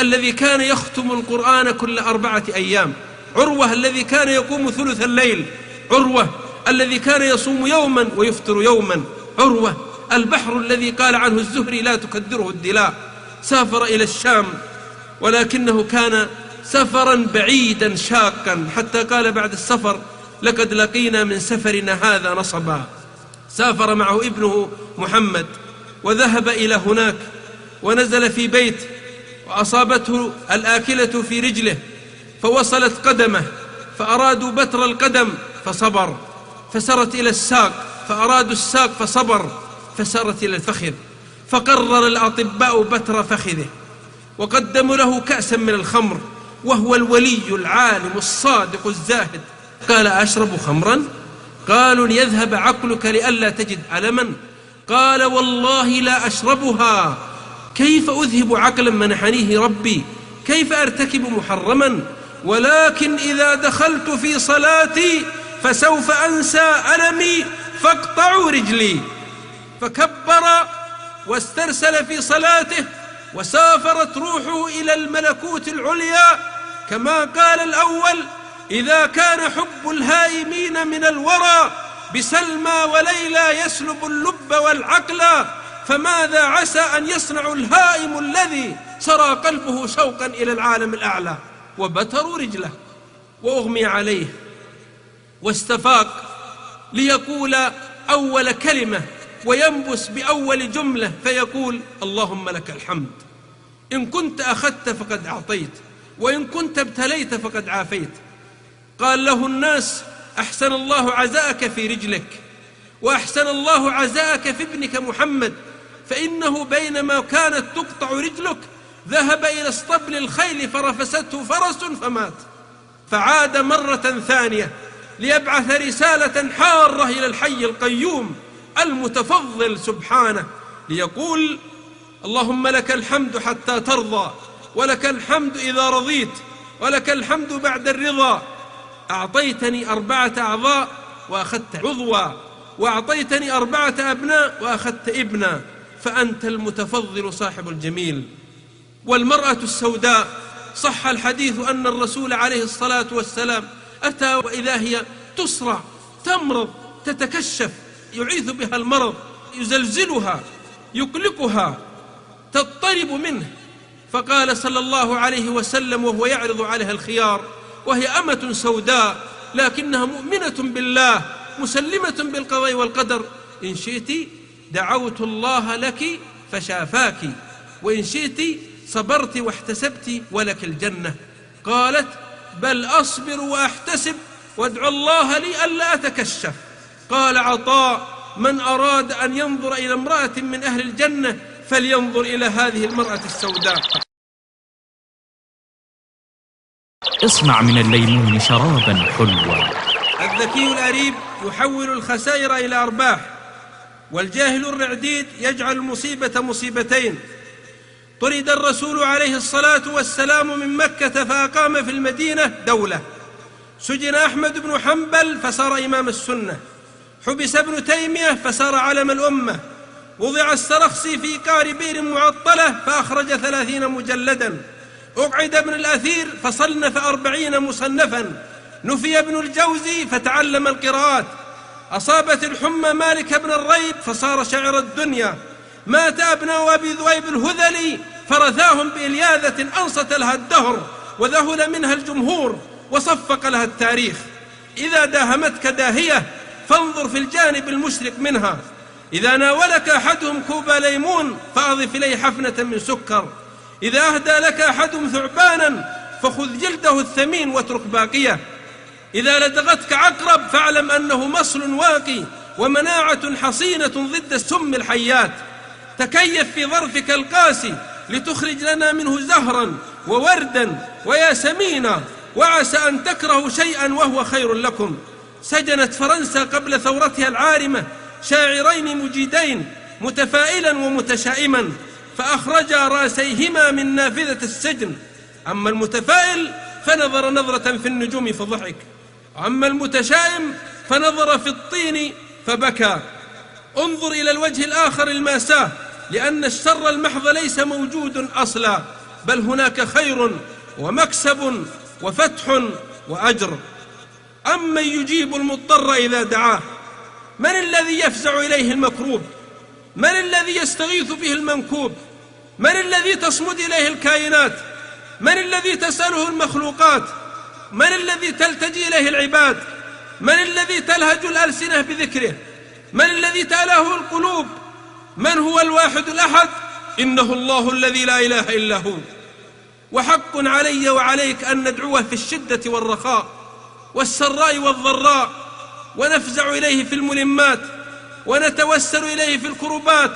الذي كان يختم القرآن كل 4 أيام، عروة الذي كان يقوم ثلث الليل، عروة الذي كان يصوم يوما ويفطر يوما، عروة البحر الذي قال عنه الزهري: لا تكدره الدلاء. سافر إلى الشام، ولكنه كان سفرا بعيدا شاقا، حتى قال بعد السفر: لقد لقينا من سفرنا هذا نصبا. سافر معه ابنه محمد وذهب إلى هناك ونزل في بيت، وأصابته الآكلة في رجله فوصلت قدمه، فأرادوا بتر القدم فصبر، فسرت إلى الساق فأرادوا الساق فصبر، فسرت إلى الفخذ، فقرر الأطباء بتر فخذه، وقدموا له كأسا من الخمر وهو الولي العالم الصادق الزاهد. قال: أشرب خمرا؟ قالوا: ليذهب عقلك لئلا تجد ألما. قال: والله لا أشربها. كيف أذهب عقلا منحنيه ربي؟ كيف أرتكب محرما؟ ولكن إذا دخلت في صلاتي فسوف أنسى ألمي فاقطعوا رجلي. فكبر واسترسل في صلاته، وسافرت روحه إلى الملكوت العليا. كما قال الأول: إذا كان حب الهائمين من الورى بسلمى وليلى يسلب اللب والعقل، فماذا عسى أن يصنع الهائم الذي سرى قلبه شوقا إلى العالم الأعلى؟ وبتروا رجله وأغمي عليه، واستفاق ليقول أول كلمة وينبس بأول جملة فيقول: اللهم لك الحمد، إن كنت أخذت فقد أعطيت، وإن كنت ابتليت فقد عافيت. قال له الناس: أحسن الله عزاءك في رجلك، وأحسن الله عزاءك في ابنك محمد، فإنه بينما كانت تقطع رجلك ذهب إلى اسطبل الخيل فرفسته فرس فمات، فعاد مرة ثانية ليبعث رسالة حارة إلى الحي القيوم المتفضل سبحانه، ليقول: اللهم لك الحمد حتى ترضى، ولك الحمد إذا رضيت، ولك الحمد بعد الرضا. أعطيتني 4 أعضاء وأخذت عضوا، وأعطيتني 4 أبناء وأخذت ابنا، فأنت المتفضل صاحب الجميل. والمرأة السوداء صح الحديث أن الرسول عليه الصلاة والسلام أتى وإذا هي تصرع، تمرض، تتكشف، يعيث بها المرض، يزلزلها، يقلقها، تضطرب منه، فقال صلى الله عليه وسلم وهو يعرض عليها الخيار وهي أمة سوداء لكنها مؤمنة بالله مسلمة بالقضاء والقدر: إن شئت دعوت الله لك فشافاك، وإن شئت صبرت واحتسبت ولك الجنة. قالت: بل أصبر وأحتسب وادعو الله لي ألا أتكشف. قال عطاء: من أراد أن ينظر إلى امرأة من أهل الجنة فلينظر إلى هذه المرأة السوداء. اصنع من الليمون شرابا حلوا. الذكي الأريب يحول الخسائر إلى أرباح، والجاهل الرعديد يجعل المصيبة مصيبتين. طرد الرسول عليه الصلاة والسلام من مكة فأقام في المدينة دولة. سجن أحمد بن حنبل فصار إمام السنة. حبس ابن تيمية فصار علم الأمة. وضع السرخسي في قعر بئر معطلة فأخرج 30 مجلدا. أقعد ابن الأثير فصنف 40 مصنفا. نفي ابن الجوزي فتعلم القراءات. أصابت الحمى مالك بن الريب فصار شاعر الدنيا. مات أبناء أبي ذؤيب الهذلي فرثاهم بإلياذة أنصت لها الدهر وذهل منها الجمهور وصفق لها التاريخ. إذا داهمتك داهية فانظر في الجانب المشرق منها. إذا ناولك أحدهم كوب ليمون فأضف إليه حفنة من سكر. إذا أهدى لك أحدهم ثعبانا فخذ جلده الثمين واترك باقيه. إذا لدغتك عقرب فاعلم أنه مصل واقي ومناعة حصينة ضد السم الحيات. تكيف في ظرفك القاسي لتخرج لنا منه زهرا ووردا وياسمينا، وعسى أن تكرهوا شيئا وهو خير لكم. سجنت فرنسا قبل ثورتها العارمة شاعرين مجيدين متفائلا ومتشائما، فأخرجا راسيهما من نافذة السجن. أما المتفائل فنظر نظرة في النجوم فضحك، أما المتشائم فنظر في الطين فبكى. انظر إلى الوجه الآخر الماساة، لأن الشر المحض ليس موجود أصلا، بل هناك خير ومكسب وفتح وأجر. أمن يجيب المضطر إذا دعاه؟ من الذي يفزع إليه المكروب؟ من الذي يستغيث به المنكوب؟ من الذي تصمد إليه الكائنات؟ من الذي تسأله المخلوقات؟ من الذي تلتجي إليه العباد؟ من الذي تلهج الألسنة بذكره؟ من الذي تأله القلوب؟ من هو الواحد الأحد؟ إنه الله الذي لا إله إلا هو. وحق علي وعليك أن ندعوه في الشدة والرخاء والسراء والضراء، ونفزع إليه في الملمات، ونتوسل إليه في الكربات،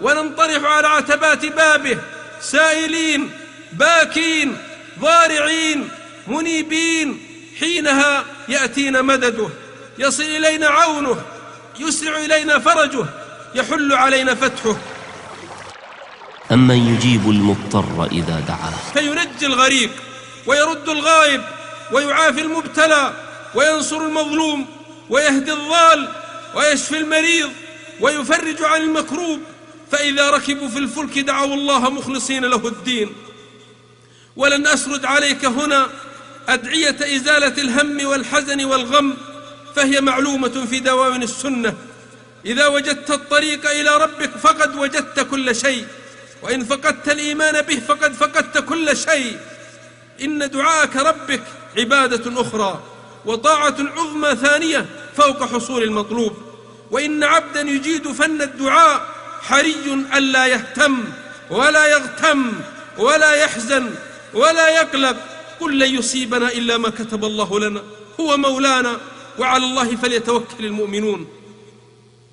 وننطرح على عتبات بابه سائلين باكين ضارعين منيبين. حينها يأتينا مدده، يصل إلينا عونه، يسرع إلينا فرجه، يحل علينا فتحه. أمن يجيب المضطر إذا دعاه؟ فينجي الغريق ويرد الغائب ويعافي المبتلى وينصر المظلوم ويهدي الضال ويشفي المريض ويفرج عن المكروب. فإذا ركبوا في الفلك دعوا الله مخلصين له الدين. ولن أسرد عليك هنا أدعية إزالة الهم والحزن والغم، فهي معلومة في دواوين السنة. إذا وجدت الطريق إلى ربك فقد وجدت كل شيء، وإن فقدت الإيمان به فقد فقدت كل شيء. إن دعاءك ربك عبادة أخرى وطاعة عظمى ثانية فوق حصول المطلوب. وإن عبدا يجيد فن الدعاء حري ألا يهتم ولا يغتم ولا يحزن ولا يقلق. قل لن يصيبنا إلا ما كتب الله لنا، هو مولانا وعلى الله فليتوكل المؤمنون.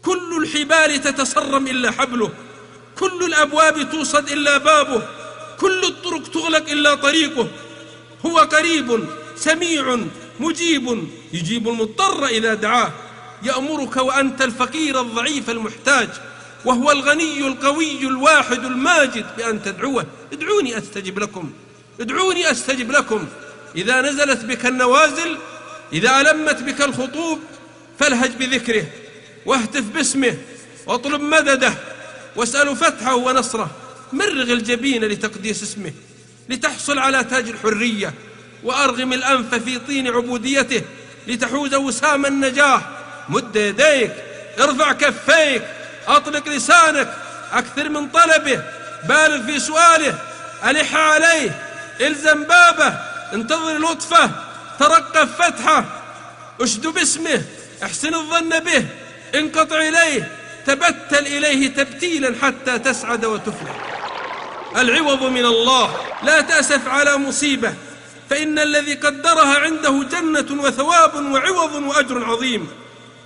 كل الحبال تتسرم إلا حبله، كل الأبواب توصد إلا بابه، كل الطرق تغلق إلا طريقه. هو قريب سميع مجيب، يجيب المضطر إذا دعاه. يأمرك وأنت الفقير الضعيف المحتاج، وهو الغني القوي الواحد الماجد بأن تدعوه. ادعوني أستجب لكم، ادعوني أستجب لكم. إذا نزلت بك النوازل، إذا ألمت بك الخطوب، فالهج بذكره واهتف باسمه واطلب مدده واسأل فتحه ونصره. مرغ الجبين لتقديس اسمه لتحصل على تاج الحرية، وأرغم الأنف في طين عبوديته لتحوز وسام النجاح. مد يديك، ارفع كفيك، أطلق لسانك، أكثر من طلبه، بالغ في سؤاله، ألح عليه، الزم بابه، انتظر لطفه، ترقب فتحه، اشد باسمه، احسن الظن به، انقطع إليه، تبتل إليه تبتيلا حتى تسعد وتفلح. العوض من الله، لا تأسف على مصيبة، فإن الذي قدرها عنده جنة وثواب وعوض وأجر عظيم.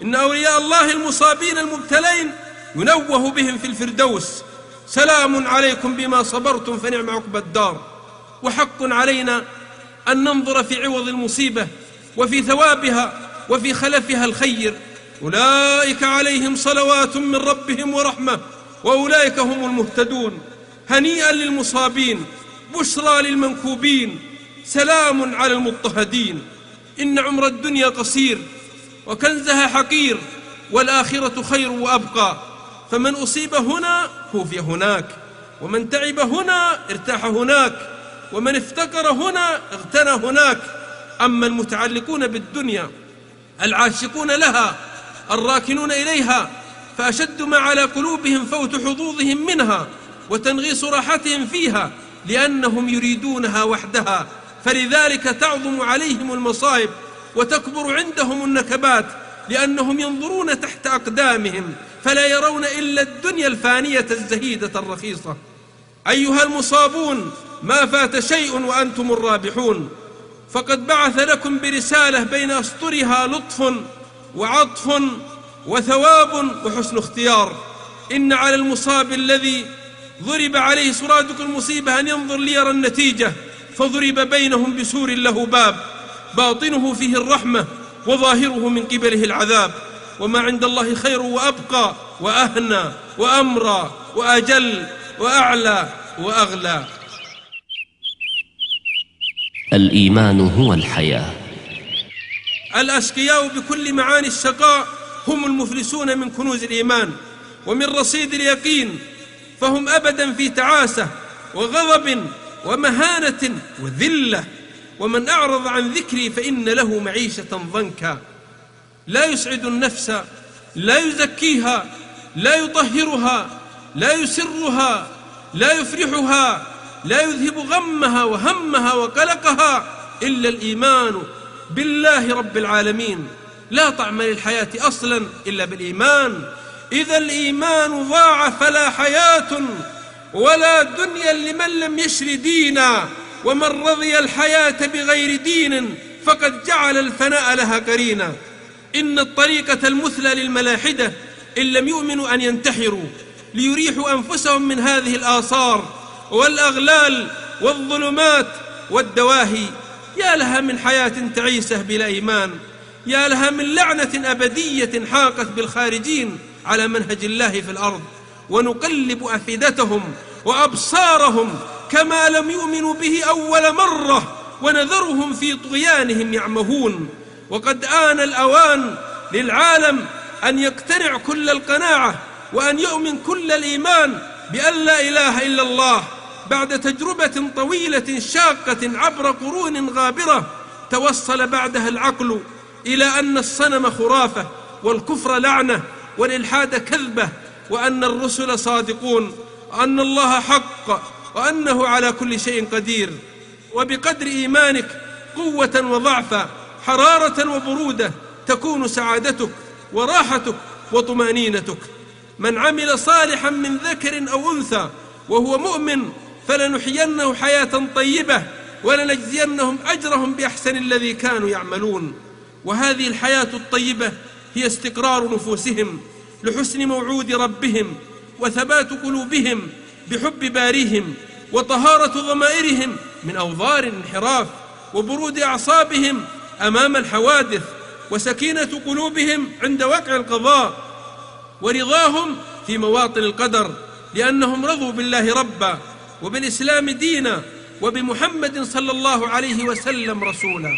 إن أولياء الله المصابين المبتلين ينوه بهم في الفردوس. سلام عليكم بما صبرتم فنعم عقبى الدار. وحق علينا أن ننظر في عوض المصيبة وفي ثوابها وفي خلفها الخير. أولئك عليهم صلوات من ربهم ورحمة وأولئك هم المهتدون. هنيئا للمصابين، بشرى للمنكوبين، سلام على المضطهدين. إن عمر الدنيا قصير وكنزها حقير، والآخرة خير وأبقى. فمن أصيب هنا كوفي هناك، ومن تعب هنا ارتاح هناك، ومن افتقر هنا اغتنى هناك. أما المتعلقون بالدنيا العاشقون لها الراكنون إليها، فأشد ما على قلوبهم فوت حظوظهم منها وتنغيص راحتهم فيها، لأنهم يريدونها وحدها. فلذلك تعظم عليهم المصائب وتكبر عندهم النكبات، لأنهم ينظرون تحت أقدامهم فلا يرون إلا الدنيا الفانية الزهيدة الرخيصة. أيها المصابون، ما فات شيء وأنتم الرابحون، فقد بعث لكم برسالة بين أسطرها لطف وعطف وثواب وحسن اختيار. إن على المصاب الذي ضرب عليه سرادق المصيبة أن ينظر ليرى النتيجة، فضرب بينهم بسور له باب باطنه فيه الرحمة وظاهره من قبله العذاب. وما عند الله خير وأبقى وأهنى وأمرى وأجل وأعلى وأغلى. الإيمان هو الحياة. الأشقياء بكل معاني الشقاء هم المفلسون من كنوز الإيمان ومن رصيد اليقين، فهم أبدا في تعاسة وغضب ومهانة وذلة. ومن أعرض عن ذكري فإن له معيشة ضنكا. لا يسعد النفس، لا يزكيها، لا يطهرها، لا يسرها، لا يفرحها، لا يذهب غمها وهمها وقلقها إلا الإيمان بالله رب العالمين. لا طعم للحياة أصلا إلا بالإيمان. إذا الإيمان ضاع فلا حياة ولا دنيا لمن لم يشر دينا. ومن رضي الحياة بغير دين فقد جعل الفناء لها قرينا. إن الطريقة المثلى للملاحدة إن لم يؤمنوا أن ينتحروا ليريحوا أنفسهم من هذه الآثار والأغلال والظلمات والدواهي. يا لها من حياة تعيسة بلا إيمان، يا لها من لعنة أبدية حاقت بالخارجين على منهج الله في الأرض. ونقلب أفئدتهم وأبصارهم كما لم يؤمنوا به أول مرة ونذرهم في طغيانهم يعمهون. وقد آن الأوان للعالم أن يقتنع كل القناعة وأن يؤمن كل الإيمان بأن لا إله إلا الله بعد تجربة طويلة شاقة عبر قرون غابرة. توصل بعدها العقل إلى أن الصنم خرافة والكفر لعنة والإلحاد كذبة، وأن الرسل صادقون، وأن الله حق، وأنه على كل شيء قدير. وبقدر إيمانك قوة وضعفا، حرارة وبرودة، تكون سعادتك وراحتك وطمأنينتك. من عمل صالحا من ذكر أو أنثى وهو مؤمن فلنحيينه حياة طيبة ولنجزينهم أجرهم بأحسن الذي كانوا يعملون. وهذه الحياة الطيبة هي استقرار نفوسهم لحسن موعود ربهم، وثبات قلوبهم بحب باريهم، وطهارة ضمائرهم من أوضار الانحراف، وبرود أعصابهم أمام الحوادث، وسكينة قلوبهم عند وقع القضاء، ورضاهم في مواطن القدر، لأنهم رضوا بالله ربا وبالإسلام دينا وبمحمد صلى الله عليه وسلم رسولا.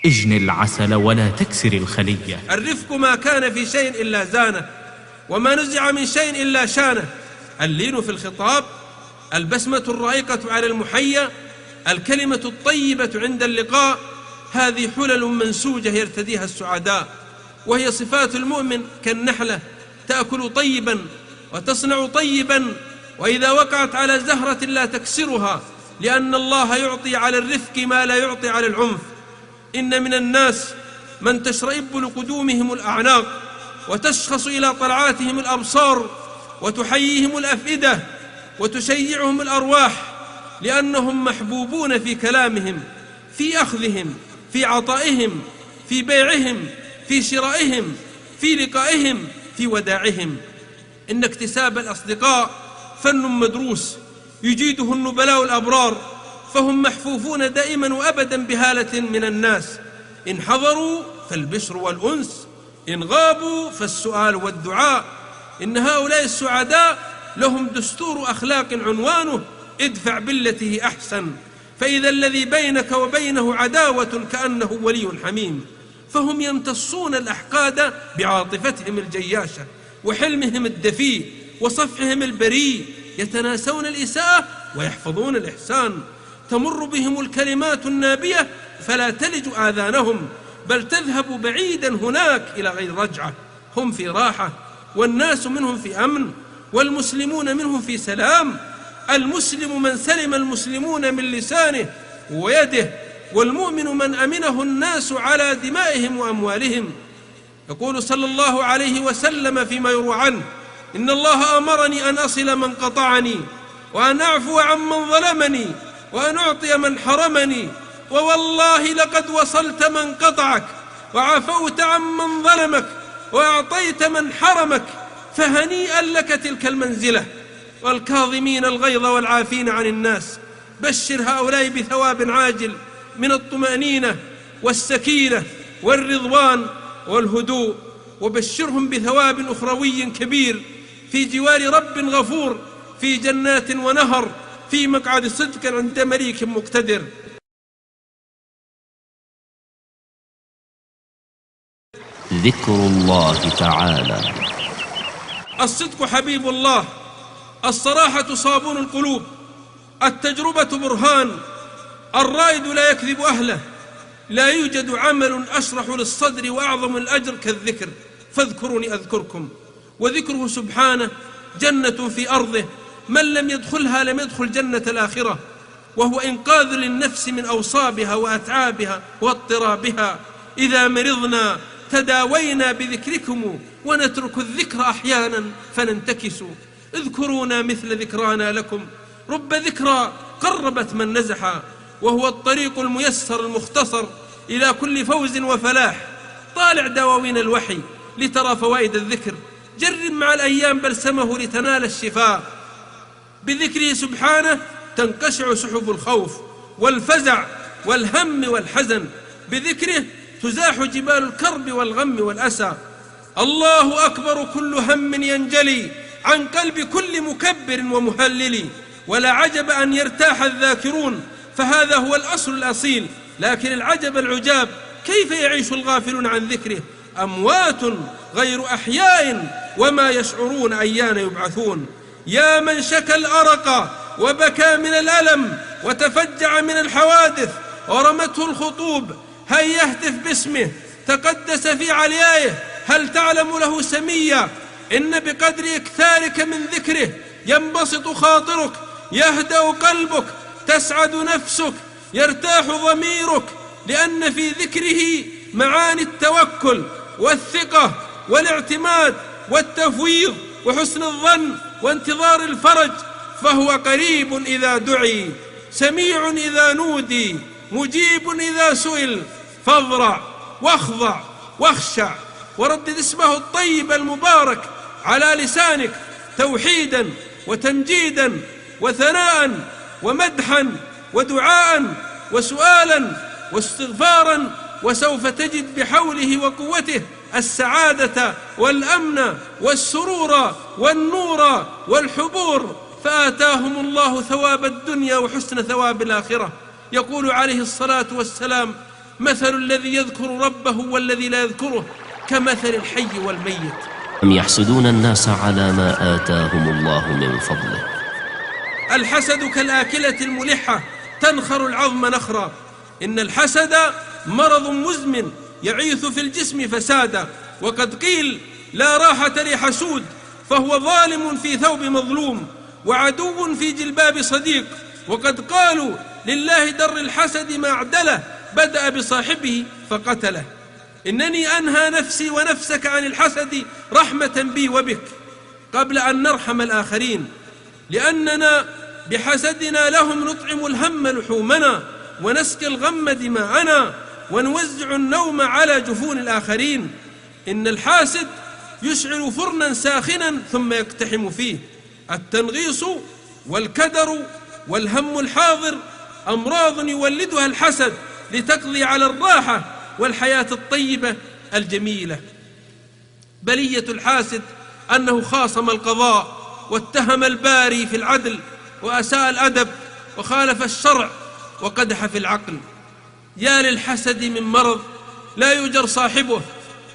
اجن العسل ولا تكسر الخلية. الرفق ما كان في شيء إلا زانه، وما نزع من شيء إلا شانه. اللين في الخطاب، البسمة الرائقة على المحيا، الكلمة الطيبة عند اللقاء، هذه حلل منسوجة يرتديها السعداء، وهي صفات المؤمن كالنحلة تأكل طيبا وتصنع طيبا، وإذا وقعت على زهرة لا تكسرها، لأن الله يعطي على الرفق ما لا يعطي على العنف. إن من الناس من تشرئب لقدومهم الأعناق، وتشخص إلى طلعاتهم الأبصار، وتحييهم الأفئدة، وتشيعهم الأرواح، لأنهم محبوبون في كلامهم، في أخذهم، في عطائهم، في بيعهم، في شرائهم، في لقائهم، في وداعهم. إن اكتساب الأصدقاء فن مدروس يجيده النبلاء الأبرار، فهم محفوفون دائما وأبدا بهالة من الناس. إن حضروا فالبشر والأنس، إن غابوا فالسؤال والدعاء. إن هؤلاء السعداء لهم دستور أخلاق عنوانه ادفع بالتي أحسن، فإذا الذي بينك وبينه عداوة كأنه ولي حميم. فهم يمتصون الأحقاد بعاطفتهم الجياشة وحلمهم الدفي وصفحهم البريء، يتناسون الإساءة ويحفظون الإحسان. تمر بهم الكلمات النابية فلا تلج آذانهم، بل تذهب بعيدا هناك إلى غير رجعة. هم في راحة، والناس منهم في أمن، والمسلمون منهم في سلام. المسلم من سلم المسلمون من لسانه ويده، والمؤمن من أمنه الناس على دمائهم وأموالهم. يقول صلى الله عليه وسلم فيما يروى عنه: إن الله أمرني أن أصل من قطعني، وأن أعفو عن من ظلمني، وأن أعطي من حرمني، ووالله لقد وصلت من قطعك، وعفوت عمن ظلمك، وأعطيت من حرمك، فهنيئا لك تلك المنزلة. والكاظمين الغيظ والعافين عن الناس، بشر هؤلاء بثواب عاجل من الطمأنينة والسكينة والرضوان والهدوء، وبشرهم بثواب أخروي كبير في جوار رب غفور، في جنات ونهر، في مقعد صدق عند مليك مقتدر. ذكر الله تعالى. الصدق حبيب الله، الصراحة صابون القلوب، التجربة برهان، الرائد لا يكذب أهله. لا يوجد عمل أشرح للصدر وأعظم الأجر كالذكر، فاذكروني أذكركم. وذكره سبحانه جنة في أرضه، من لم يدخلها لم يدخل جنة الآخرة، وهو إنقاذ للنفس من أوصابها وأتعابها واضطرابها. إذا مرضنا تداوينا بذكركم، ونترك الذكر أحيانا فننتكس. اذكرونا مثل ذكرانا لكم، رب ذكرى قربت من نزحا، وهو الطريق الميسر المختصر إلى كل فوز وفلاح. طالع دواوين الوحي لترى فوائد الذكر، جرب مع الأيام بلسمه لتنال الشفاء. بذكره سبحانه تنقشع سحب الخوف والفزع والهم والحزن، بذكره تزاح جبال الكرب والغم والأسى. الله أكبر كل هم ينجلي عن قلب كل مكبر ومهلل، ولا عجب أن يرتاح الذاكرون، فهذا هو الأصل الأصيل. لكن العجب العجاب كيف يعيش الغافلون عن ذكره، أموات غير أحياء وما يشعرون أيان يبعثون. يا من شكى الأرق وبكى من الألم، وتفجع من الحوادث ورمته الخطوب، هيا يهتف باسمه تقدس في عليائه، هل تعلم له سميا؟ إن بقدر إكثارك من ذكره ينبسط خاطرك، يهدأ قلبك، تسعد نفسك، يرتاح ضميرك، لأن في ذكره معاني التوكل والثقة والاعتماد والتفويض وحسن الظن وانتظار الفرج. فهو قريب إذا دعي، سميع إذا نودي، مجيب إذا سئل. فاضرع واخضع واخشع، وردد اسمه الطيب المبارك على لسانك، توحيدا وتمجيدا وثناء ومدحا ودعاء وسؤالا واستغفارا، وسوف تجد بحوله وقوته السعادة والأمن والسرور والنور والحبور. فآتاهم الله ثواب الدنيا وحسن ثواب الآخرة. يقول عليه الصلاة والسلام: مثل الذي يذكر ربه والذي لا يذكره كمثل الحي والميت. أم يحسدون الناس على ما آتاهم الله من فضله. الحسد كالآكلة الملحة تنخر العظم نخرا. إن الحسد مرض مزمن يعيث في الجسم فسادا، وقد قيل: لا راحة لحسود، فهو ظالم في ثوب مظلوم، وعدو في جلباب صديق. وقد قالوا: لله در الحسد ما أعدله، بدأ بصاحبه فقتله. إنني أنهى نفسي ونفسك عن الحسد رحمة بي وبك، قبل أن نرحم الآخرين، لأننا بحسدنا لهم نطعم الهم لحومنا، ونسقي الغم دماءنا، ونوزع النوم على جفون الآخرين. إن الحاسد يشعل فرنا ساخنا ثم يقتحم فيه. التنغيص والكدر والهم الحاضر أمراض يولدها الحسد لتقضي على الراحة والحياة الطيبة الجميلة. بلية الحاسد أنه خاصم القضاء، واتهم الباري في العدل، وأساء الأدب، وخالف الشرع، وقدح في العقل. يا للحسد من مرض لا يجر صاحبه،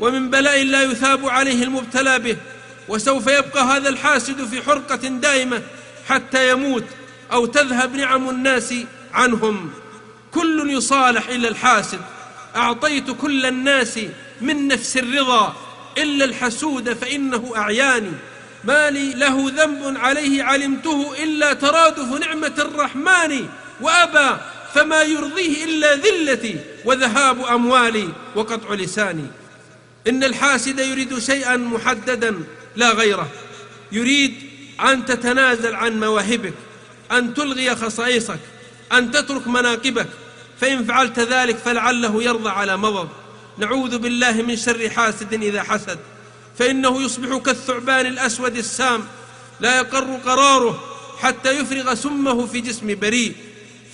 ومن بلاء لا يثاب عليه المبتلى به. وسوف يبقى هذا الحاسد في حرقة دائمة حتى يموت أو تذهب نعم الناس عنهم. كل يصالح إلا الحاسد. أعطيت كل الناس من نفس الرضا إلا الحسود فإنه أعياني. ما لي له ذنب عليه علمته إلا ترادف نعمة الرحمن، وأبى فما يرضيه إلا ذلتي وذهاب أموالي وقطع لساني. إن الحاسد يريد شيئا محددا لا غيره، يريد أن تتنازل عن مواهبك، أن تلغي خصائصك، أن تترك مناقبك، فإن فعلت ذلك فلعله يرضى على مضض. نعوذ بالله من شر حاسد إذا حسد، فإنه يصبح كالثعبان الأسود السام لا يقر قراره حتى يفرغ سمه في جسم بريء.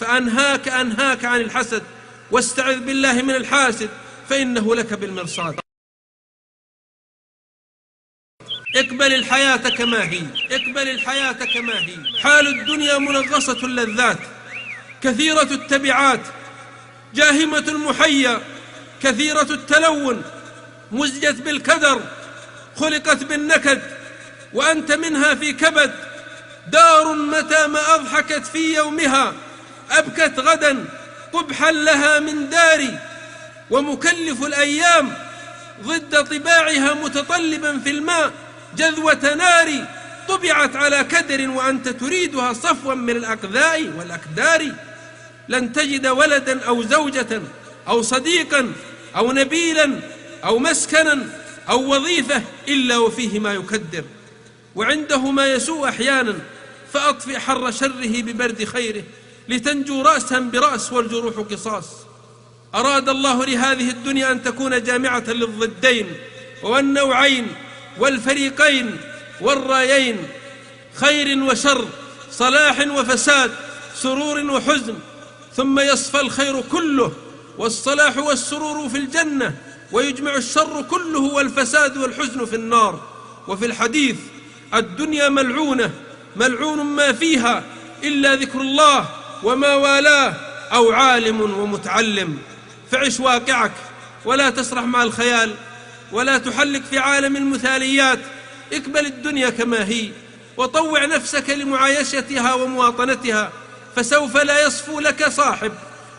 فأنهاك عن الحسد، واستعذ بالله من الحاسد فإنه لك بالمرصاد. اقبل الحياة كما هي، اقبل الحياة كما هي. حال الدنيا منغصة اللذات، كثيرة التبعات، جاهمة المحيا، كثيرة التلون، مزجت بالكدر، خلقت بالنكد، وأنت منها في كبد. دار متى ما أضحكت في يومها أبكت غدا قبحا لها من داري. ومكلف الأيام ضد طباعها متطلبا في الماء جذوة نار. طبعت على كدر وأنت تريدها صفوا من الأقذاء والأكدار. لن تجد ولدا أو زوجة أو صديقا أو نبيلا أو مسكنا أو وظيفة إلا وفيه ما يكدر، وعنده ما يسوء أحيانا. فأطفئ حر شره ببرد خيره لتنجو رأسا برأس والجروح قصاص. أراد الله لهذه الدنيا أن تكون جامعة للضدين والنوعين والفريقين والرايين، خير وشر، صلاح وفساد، سرور وحزن، ثم يصفى الخير كله والصلاح والسرور في الجنة، ويجمع الشر كله والفساد والحزن في النار. وفي الحديث: الدنيا ملعونة، ملعون ما فيها إلا ذكر الله وما والاه أو عالم ومتعلم. فعش واقعك ولا تسرح مع الخيال، ولا تحلق في عالم المثاليات. اقبل الدنيا كما هي، وطوع نفسك لمعايشتها ومواطنتها، فسوف لا يصفو لك صاحب،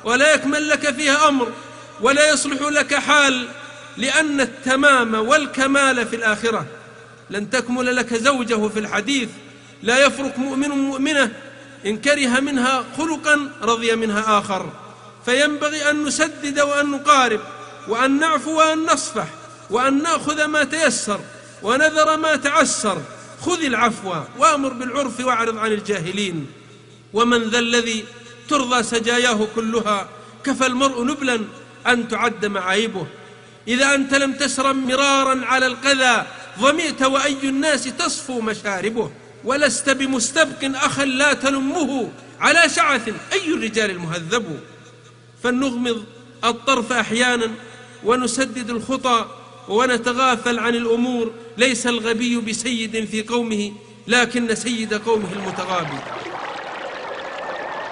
ولا يكمل لك فيها أمر، ولا يصلح لك حال، لأن التمام والكمال في الآخرة. لن تكمل لك زوجه في الحديث: لا يفرق مؤمن مؤمنة إن كره منها خلقا رضي منها آخر. فينبغي أن نسدد وأن نقارب، وأن نعفو وأن نصفح، وأن نأخذ ما تيسر ونذر ما تعسر. خذ العفو وأمر بالعرف واعرض عن الجاهلين. ومن ذا الذي ترضى سجاياه كلها؟ كفى المرء نبلا أن تعد معايبه. إذا أنت لم تشرب مرارا على القذى ظمئت، وأي الناس تصفو مشاربه. ولست بمستبق أخا لا تلمه على شعث، أي الرجال المهذب. فلنغمض الطرف أحيانا ونسدد الخطى ونتغافل عن الأمور. ليس الغبي بسيد في قومه، لكن سيد قومه المتغابي.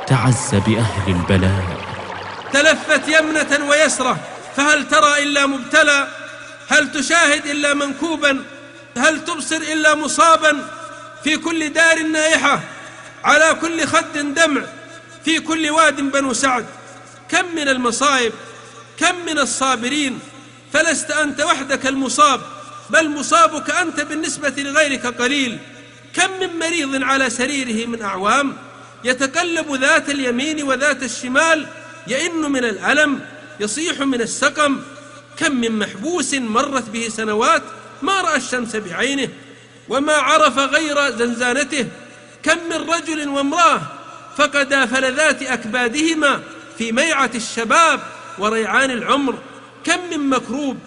تعز بأهل البلاء، تلفت يمنة ويسرة، فهل ترى إلا مبتلى؟ هل تشاهد إلا منكوبا؟ هل تبصر إلا مصابا؟ في كل دار نائحة، على كل خد دمع، في كل واد بنو سعد. كم من المصائب، كم من الصابرين، فلست أنت وحدك المصاب، بل مصابك أنت بالنسبة لغيرك قليل. كم من مريض على سريره من أعوام يتقلب ذات اليمين وذات الشمال، يئن من الألم، يصيح من السقم. كم من محبوس مرت به سنوات ما رأى الشمس بعينه وما عرف غير زنزانته. كم من رجل وامرأة فقدا فلذات أكبادهما في ميعة الشباب وريعان العمر. كم من مكروب،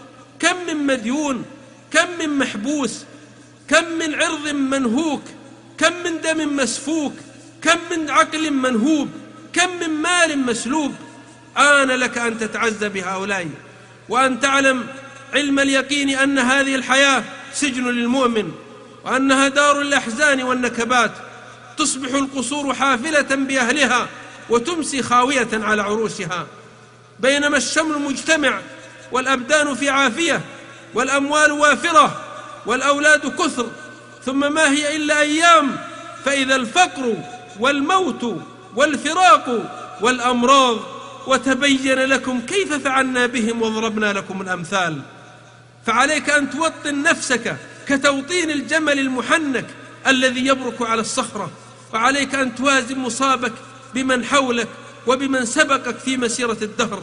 كم من مديون، كم من محبوس، كم من عرض منهوك، كم من دم مسفوك، كم من عقل منهوب، كم من مال مسلوب. آن لك أن تتعزى بهؤلاء، وأن تعلم علم اليقين أن هذه الحياة سجن للمؤمن، وأنها دار الأحزان والنكبات. تصبح القصور حافلة بأهلها، وتمسي خاوية على عروشها. بينما الشمل مجتمع، والأبدان في عافية، والأموال وافرة، والأولاد كثر، ثم ما هي إلا أيام، فإذا الفقر والموت والفراق والأمراض. وتبين لكم كيف فعلنا بهم وضربنا لكم الأمثال. فعليك أن توطن نفسك كتوطين الجمل المحنك الذي يبرك على الصخرة، وعليك أن توازن مصابك بمن حولك وبمن سبقك في مسيرة الدهر،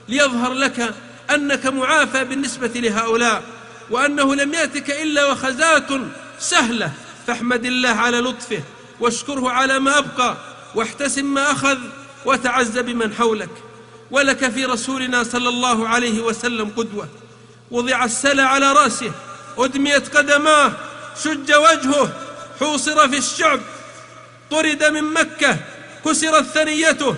ليظهر لك أنك معافى بالنسبة لهؤلاء، وأنه لم يأتك إلا وخزات سهلة. فاحمد الله على لطفه، واشكره على ما أبقى، واحتسم ما أخذ، وتعز بمن حولك. ولك في رسولنا صلى الله عليه وسلم قدوة. وضع السلى على رأسه، أدميت قدماه، شج وجهه، حوصر في الشعب، طرد من مكة، كسرت ثنيته،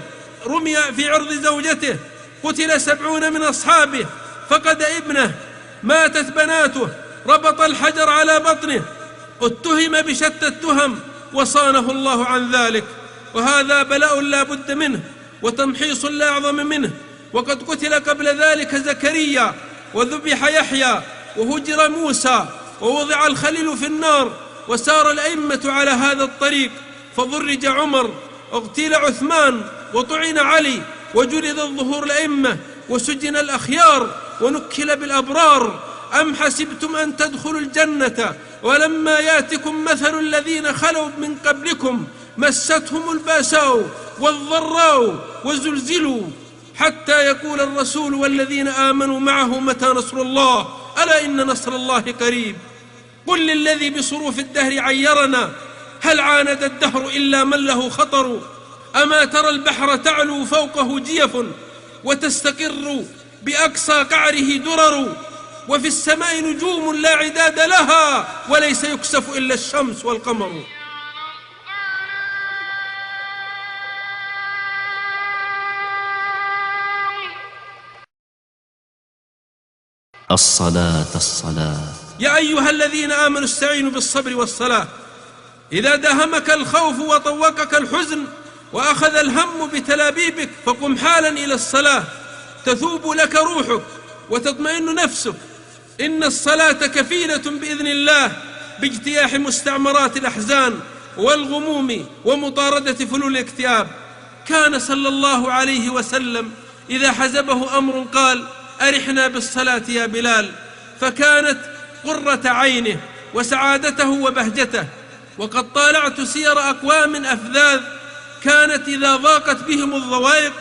رمي في عرض زوجته، قتل 70 من أصحابه، فقد ابنه، ماتت بناته، ربط الحجر على بطنه، اتهم بشتى التهم وصانه الله عن ذلك. وهذا بلاء لا بد منه وتمحيص لا أعظم منه. وقد قتل قبل ذلك زكريا، وذبح يحيى، وهجر موسى، ووضع الخليل في النار، وسار الأئمة على هذا الطريق، فضرج عمر، اغتيل عثمان، وطعن علي، وجلد الظهور الأئمة، وسجن الأخيار، ونكل بالأبرار. أم حسبتم أن تدخلوا الجنة ولما ياتكم مثل الذين خلوا من قبلكم مستهم الباساء والضراء وزلزلوا حتى يقول الرسول والذين آمنوا معه متى نصر الله، ألا إن نصر الله قريب. قل للذي بصروف الدهر عيرنا هل عاند الدهر إلا من له خطر. أما ترى البحر تعلو فوقه جيف وتستقر بأقصى قعره درر، وفي السماء نجوم لا عداد لها وليس يكسف إلا الشمس والقمر. الصلاة. يا أيها الذين آمنوا استعينوا بالصبر والصلاة. إذا داهمك الخوف وطوقك الحزن وأخذ الهم بتلابيبك فقم حالا إلى الصلاة، تثوب لك روحك وتطمئن نفسك. إن الصلاة كفيلة بإذن الله باجتياح مستعمرات الأحزان والغموم ومطاردة فلول الاكتئاب. كان صلى الله عليه وسلم إذا حزبه أمر قال: أرحنا بالصلاة يا بلال، فكانت قرة عينه وسعادته وبهجته. وقد طالعت سير أقوام أفذاذ كانت إذا ضاقت بهم الضوائق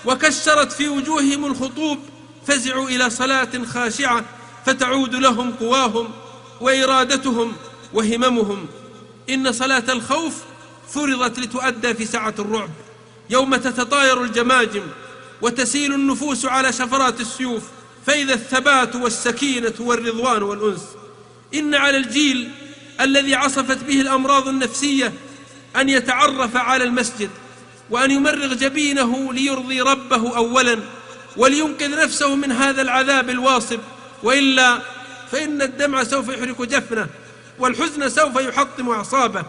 وكشرت في وجوههم الخطوب فزعوا إلى صلاة خاشعة فتعود لهم قواهم وإرادتهم وهممهم. إن صلاة الخوف فرضت لتؤدى في ساعة الرعب، يوم تتطاير الجماجم وتسيل النفوس على شفرات السيوف، فإذا الثبات والسكينة والرضوان والأنس. إن على الجيل الذي عصفت به الأمراض النفسية أن يتعرف على المسجد وأن يمرغ جبينه ليرضي ربه أولا ولينقذ نفسه من هذا العذاب الواصب، وإلا فإن الدمع سوف يحرق جفنه والحزن سوف يحطم أعصابه،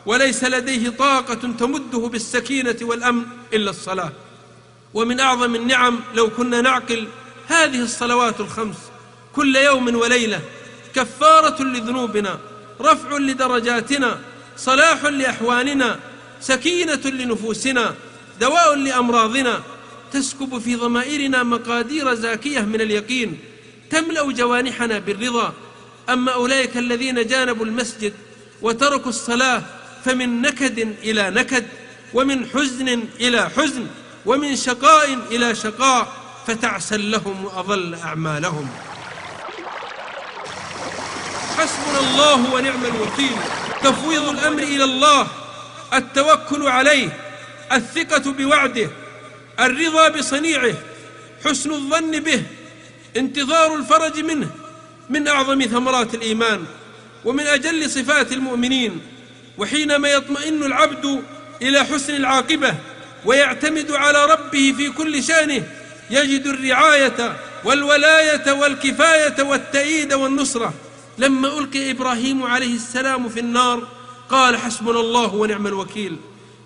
وليس لديه طاقة تمده بالسكينة والأمن إلا الصلاة. ومن أعظم النعم لو كنا نعقل هذه الصلوات الخمس كل يوم وليلة كفارة لذنوبنا، رفع لدرجاتنا، صلاح لأحوالنا، سكينة لنفوسنا، دواء لأمراضنا، تسكب في ضمائرنا مقادير زاكية من اليقين، تملأ جوانحنا بالرضا. أما أولئك الذين جانبوا المسجد وتركوا الصلاة فمن نكد إلى نكد، ومن حزن إلى حزن، ومن شقاء إلى شقاء، فتعسا لهم وأضل أعمالهم. حسبنا الله ونعم الوكيل. تفويض الأمر إلى الله، التوكل عليه، الثقة بوعده، الرضا بصنيعه، حسن الظن به، انتظار الفرج منه، من أعظم ثمرات الإيمان ومن أجل صفات المؤمنين. وحينما يطمئن العبد إلى حسن العاقبة ويعتمد على ربه في كل شأنه يجد الرعاية والولاية والكفاية والتأييد والنصرة. لما ألقي إبراهيم عليه السلام في النار قال: حسبنا الله ونعم الوكيل،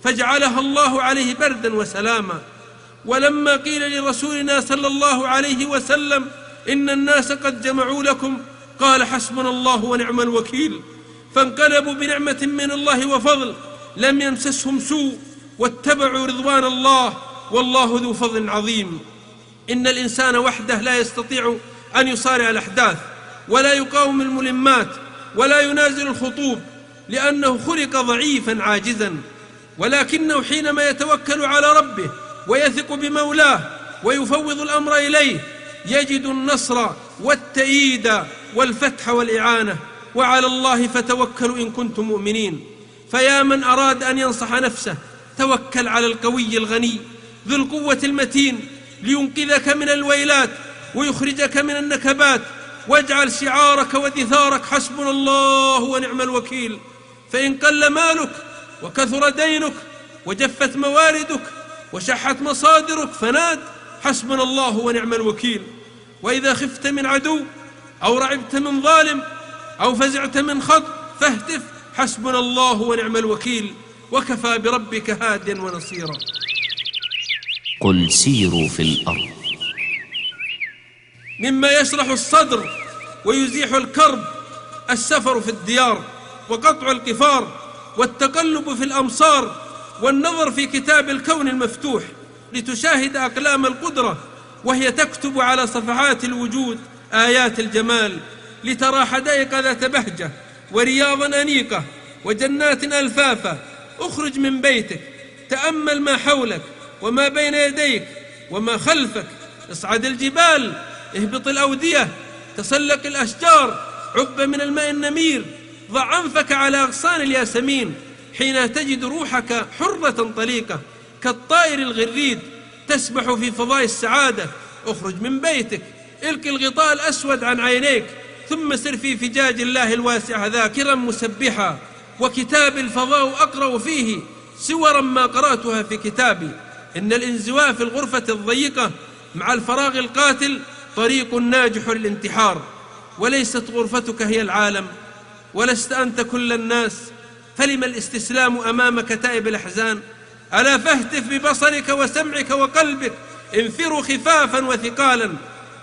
فجعلها الله عليه بردا وسلاما. ولما قيل لرسولنا صلى الله عليه وسلم: إن الناس قد جمعوا لكم، قال: حسبنا الله ونعم الوكيل. فانقلبوا بنعمة من الله وفضل لم يمسسهم سوء واتبعوا رضوان الله، والله ذو فضل عظيم. إن الإنسان وحده لا يستطيع أن يصارع الأحداث ولا يقاوم الملمات ولا ينازل الخطوب، لأنه خلق ضعيفا عاجزا. ولكنه حينما يتوكل على ربه ويثق بمولاه ويفوض الأمر إليه يجد النصر والتأييد والفتح والإعانة. وعلى الله فتوكلوا إن كنتم مؤمنين. فيا من أراد أن ينصح نفسه توكل على القوي الغني ذو القوة المتين لينقذك من الويلات ويخرجك من النكبات. واجعل شعارك ودثارك حسبنا الله ونعم الوكيل. فإن قل مالك وكثر دينك وجفت مواردك وشحت مصادرك فناد حسبنا الله ونعم الوكيل. وإذا خفت من عدو أو رعبت من ظالم أو فزعت من خط فاهتف حسبنا الله ونعم الوكيل، وكفى بربك هاديا ونصيرا. قل سيروا في الأرض. مما يشرح الصدر ويزيح الكرب السفر في الديار وقطع القفار والتقلب في الأمصار والنظر في كتاب الكون المفتوح لتشاهد أقلام القدرة وهي تكتب على صفحات الوجود آيات الجمال، لترى حدائق ذات بهجة ورياضا أنيقة وجنات ألفافة. اخرج من بيتك، تأمل ما حولك وما بين يديك وما خلفك، اصعد الجبال، اهبط الأودية، تسلق الأشجار، عب من الماء النمير، ضع أنفك على أغصان الياسمين حين تجد روحك حرة طليقة كالطائر الغريد تسبح في فضاء السعادة. اخرج من بيتك، القي الغطاء الأسود عن عينيك، ثم سر في فجاج الله الواسع ذاكرا مسبحا. وكتاب الفضاء أقرأ فيه سورا ما قرأتها في كتابي. إن الانزواء في الغرفة الضيقة مع الفراغ القاتل طريق ناجح للانتحار. وليست غرفتك هي العالم، ولست أنت كل الناس، فلم الاستسلام أمام كتائب الأحزان؟ ألا فاهتف ببصرك وسمعك وقلبك، انفروا خفافا وثقالا.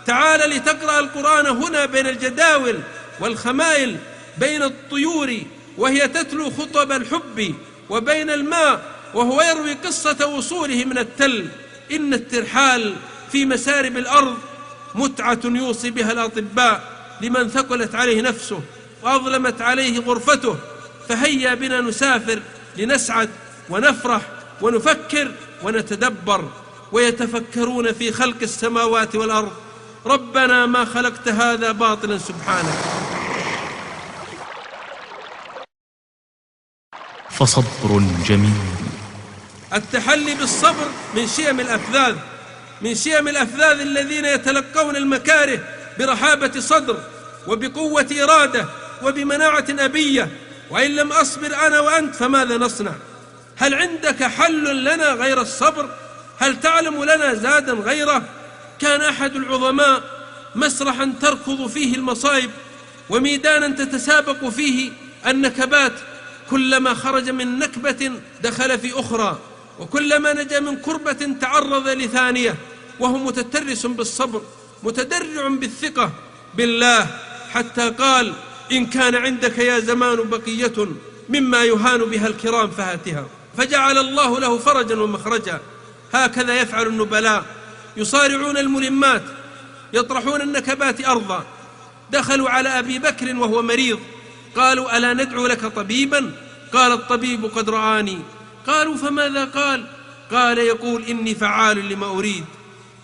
تعال لتقرأ القرآن هنا بين الجداول والخمائل، بين الطيور وهي تتلو خطب الحب، وبين الماء وهو يروي قصة وصوله من التل. إن الترحال في مسارب الأرض متعة يوصي بها الأطباء لمن ثقلت عليه نفسه وأظلمت عليه غرفته. فهيا بنا نسافر لنسعد ونفرح ونفكر ونتدبر. ويتفكرون في خلق السماوات والأرض ربنا ما خلقت هذا باطلا سبحانك. فصبر جميل. التحلي بالصبر من شيم الأفذاذ الذين يتلقون المكاره برحابة صدر وبقوة إرادة وبمناعة أبية. وإن لم أصبر أنا وأنت فماذا نصنع؟ هل عندك حل لنا غير الصبر؟ هل تعلم لنا زادا غيره؟ كان أحد العظماء مسرحا تركض فيه المصائب وميدانا تتسابق فيه النكبات. كلما خرج من نكبة دخل في أخرى، وكلما نجا من كربة تعرض لثانية، وهو متترس بالصبر متدرع بالثقة بالله، حتى قال: إن كان عندك يا زمان بقية مما يهان بها الكرام فهاتها. فجعل الله له فرجا ومخرجا. هكذا يفعل النبلاء، يصارعون الملمات، يطرحون النكبات أرضا. دخلوا على أبي بكر وهو مريض، قالوا: ألا ندعو لك طبيبا؟ قال: الطبيب قد رآني. قالوا: فماذا قال؟ قال: يقول: إني فعال لما أريد.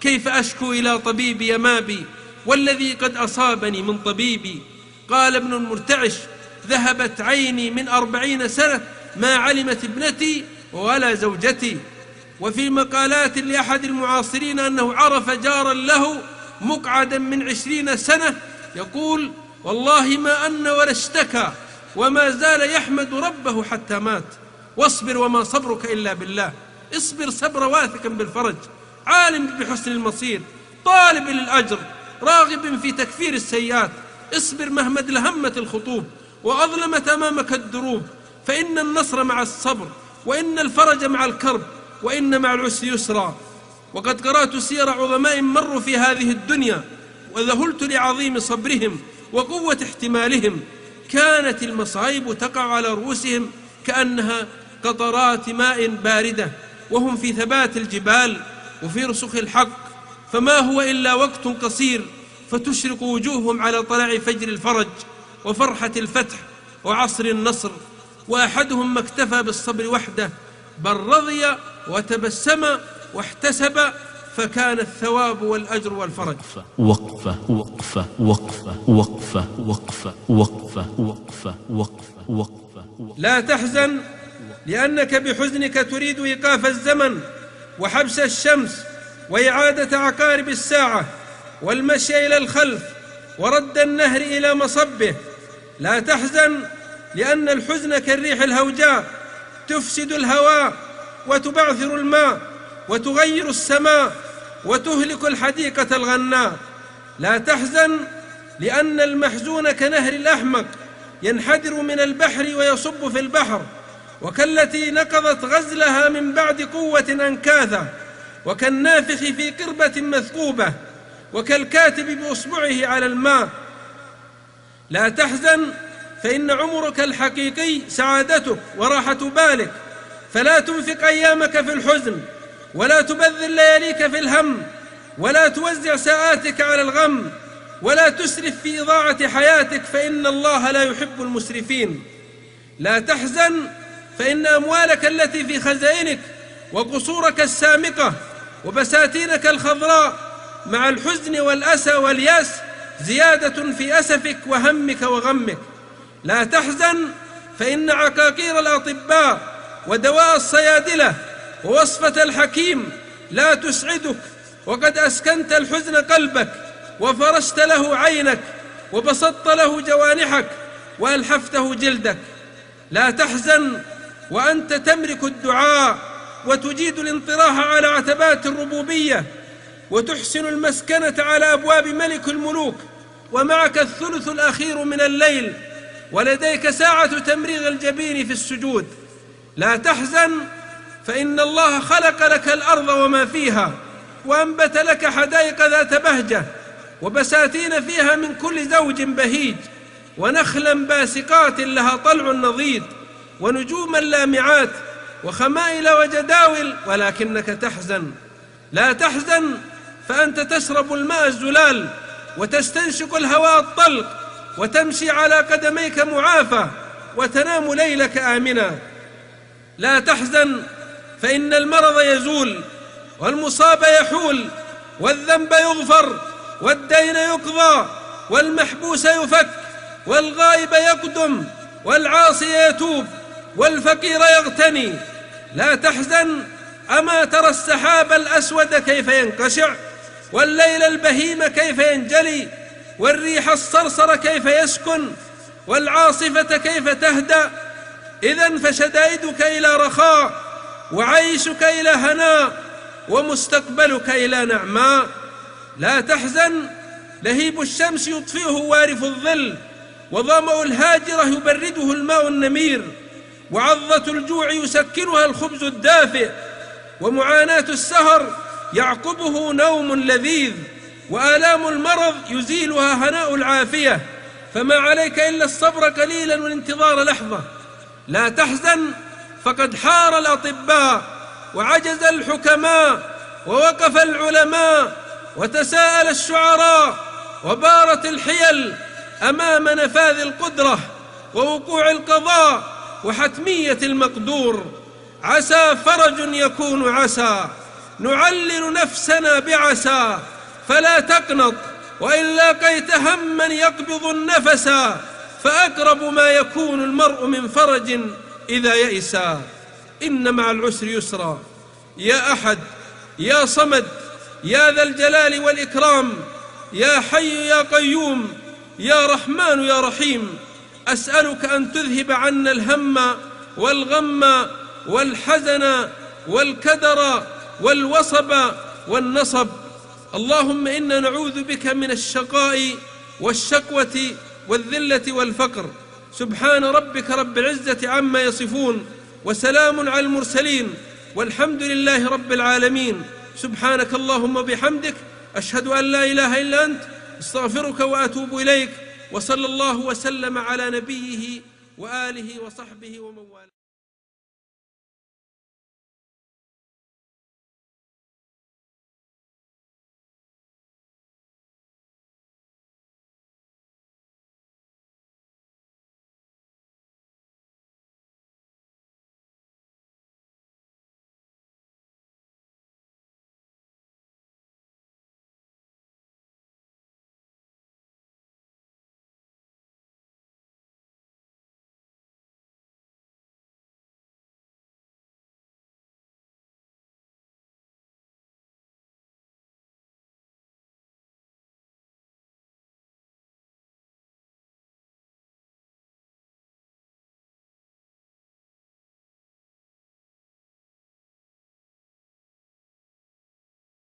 كيف أشكو إلى طبيبي ما بي والذي قد أصابني من طبيبي؟ قال ابن المرتعش: ذهبت عيني من 40 سنة ما علمت ابنتي ولا زوجتي. وفي مقالات لأحد المعاصرين أنه عرف جارا له مقعدا من 20 سنة يقول: والله ما أن ولا اشتكى وما زال يحمد ربه حتى مات. واصبر وما صبرك إلا بالله. اصبر صبر واثقا بالفرج، عالم بحسن المصير، طالب للأجر، راغب في تكفير السيئات. اصبر مهما ادلهمت الخطوب وأظلمت أمامك الدروب، فإن النصر مع الصبر، وإن الفرج مع الكرب، وإن مع العسر يسرا. وقد قرأت سير عظماء مروا في هذه الدنيا وذهلت لعظيم صبرهم وقوة احتمالهم. كانت المصائب تقع على رؤوسهم كأنها قطرات ماء باردة، وهم في ثبات الجبال وفي رسخ الحق. فما هو إلا وقت قصير فتشرق وجوههم على طلع فجر الفرج وفرحة الفتح وعصر النصر. وأحدهم ما اكتفى بالصبر وحده، بل رضي وتبسم واحتسب، فكان الثواب والأجر والفرج. وقفة وقفة وقفة وقفة وقفة وقفة وقفة وقفة وقفة. لا تحزن، لأنك بحزنك تريد إيقاف الزمن وحبس الشمس وإعادة عقارب الساعة والمشي إلى الخلف ورد النهر إلى مصبه. لا تحزن، لأن الحزن كالريح الهوجاء تفسد الهواء وتبعثر الماء وتغير السماء وتهلك الحديقة الغناء. لا تحزن، لأن المحزون كنهر الأحمق ينحدر من البحر ويصب في البحر، وكالتي نقضت غزلها من بعد قوة أنكاثا، وكالنافخ في قربة مثقوبة، وكالكاتب بإصبعه على الماء. لا تحزن، فإن عمرك الحقيقي سعادتك وراحة بالك، فلا تنفق أيامك في الحزن، ولا تبذل لياليك في الهم، ولا توزع ساعاتك على الغم، ولا تسرف في إضاعة حياتك، فإن الله لا يحب المسرفين. لا تحزن، فإن أموالك التي في خزائنك وقصورك السامقة وبساتينك الخضراء مع الحزن والأسى والياس زيادة في أسفك وهمك وغمك. لا تحزن، فإن عقاقير الأطباء ودواء الصيادلة ووصفة الحكيم لا تسعدك، وقد أسكنت الحزن قلبك وفرشت له عينك وبسطت له جوانحك وألحفته جلدك. لا تحزن وأنت تملك الدعاء وتجيد الانطراح على عتبات الربوبية، وتحسن المسكنة على أبواب ملك الملوك، ومعك الثلث الأخير من الليل، ولديك ساعة تمريغ الجبين في السجود. لا تحزن، فإن الله خلق لك الأرض وما فيها، وأنبت لك حدائق ذات بهجة، وبساتين فيها من كل زوج بهيج، ونخلا باسقات لها طلع نضيد، ونجوما لامعات، وخمائل وجداول، ولكنك تحزن. لا تحزن، فأنت تشرب الماء الزلال، وتستنشق الهواء الطلق، وتمشي على قدميك معافى، وتنام ليلك آمنا. لا تحزن، فإن المرض يزول، والمصاب يحول، والذنب يغفر، والدين يقضى، والمحبوس يفك، والغائب يقدم، والعاصي يتوب، والفقير يغتني. لا تحزن، أما ترى السحاب الأسود كيف ينقشع، والليل البهيم كيف ينجلي، والريح الصرصر كيف يسكن، والعاصفة كيف تهدأ؟ إذن فشدائدك إلى رخاء، وعيشك إلى هناء، ومستقبلك إلى نعماء. لا تحزن، لهيب الشمس يطفئه وارف الظل، وظمأ الهاجرة يبرده الماء النمير، وعضة الجوع يسكنها الخبز الدافئ، ومعاناة السهر يعقبه نوم لذيذ، وآلام المرض يزيلها هناء العافية، فما عليك إلا الصبر قليلا والانتظار لحظة. لا تحزن، فقد حار الأطباء، وعجز الحكماء، ووقف العلماء، وتساءل الشعراء، وبارت الحيل أمام نفاذ القدرة ووقوع القضاء وحتمية المقدور. عسى فرج يكون عسى، نعلل نفسنا بعسى، فلا تقنط، وإن لاقيت هما يقبض النفس، فأقرب ما يكون المرء من فرج إذا يئسا. إن مع العسر يسرا. يا أحد، يا صمد، يا ذا الجلال والإكرام، يا حي يا قيوم، يا رحمن يا رحيم، أسألك أن تذهب عنا الهم والغم والحزن والكدر والوصب والنصب. اللهم إنا نعوذ بك من الشقاء والشقوة والذلة والفقر. سبحان ربك رب العزة عما يصفون، وسلام على المرسلين، والحمد لله رب العالمين. سبحانك اللهم وبحمدك، أشهد أن لا إله إلا أنت، استغفرك وأتوب إليك. وصلى الله وسلم على نبيه وآله وصحبه ومن والاه.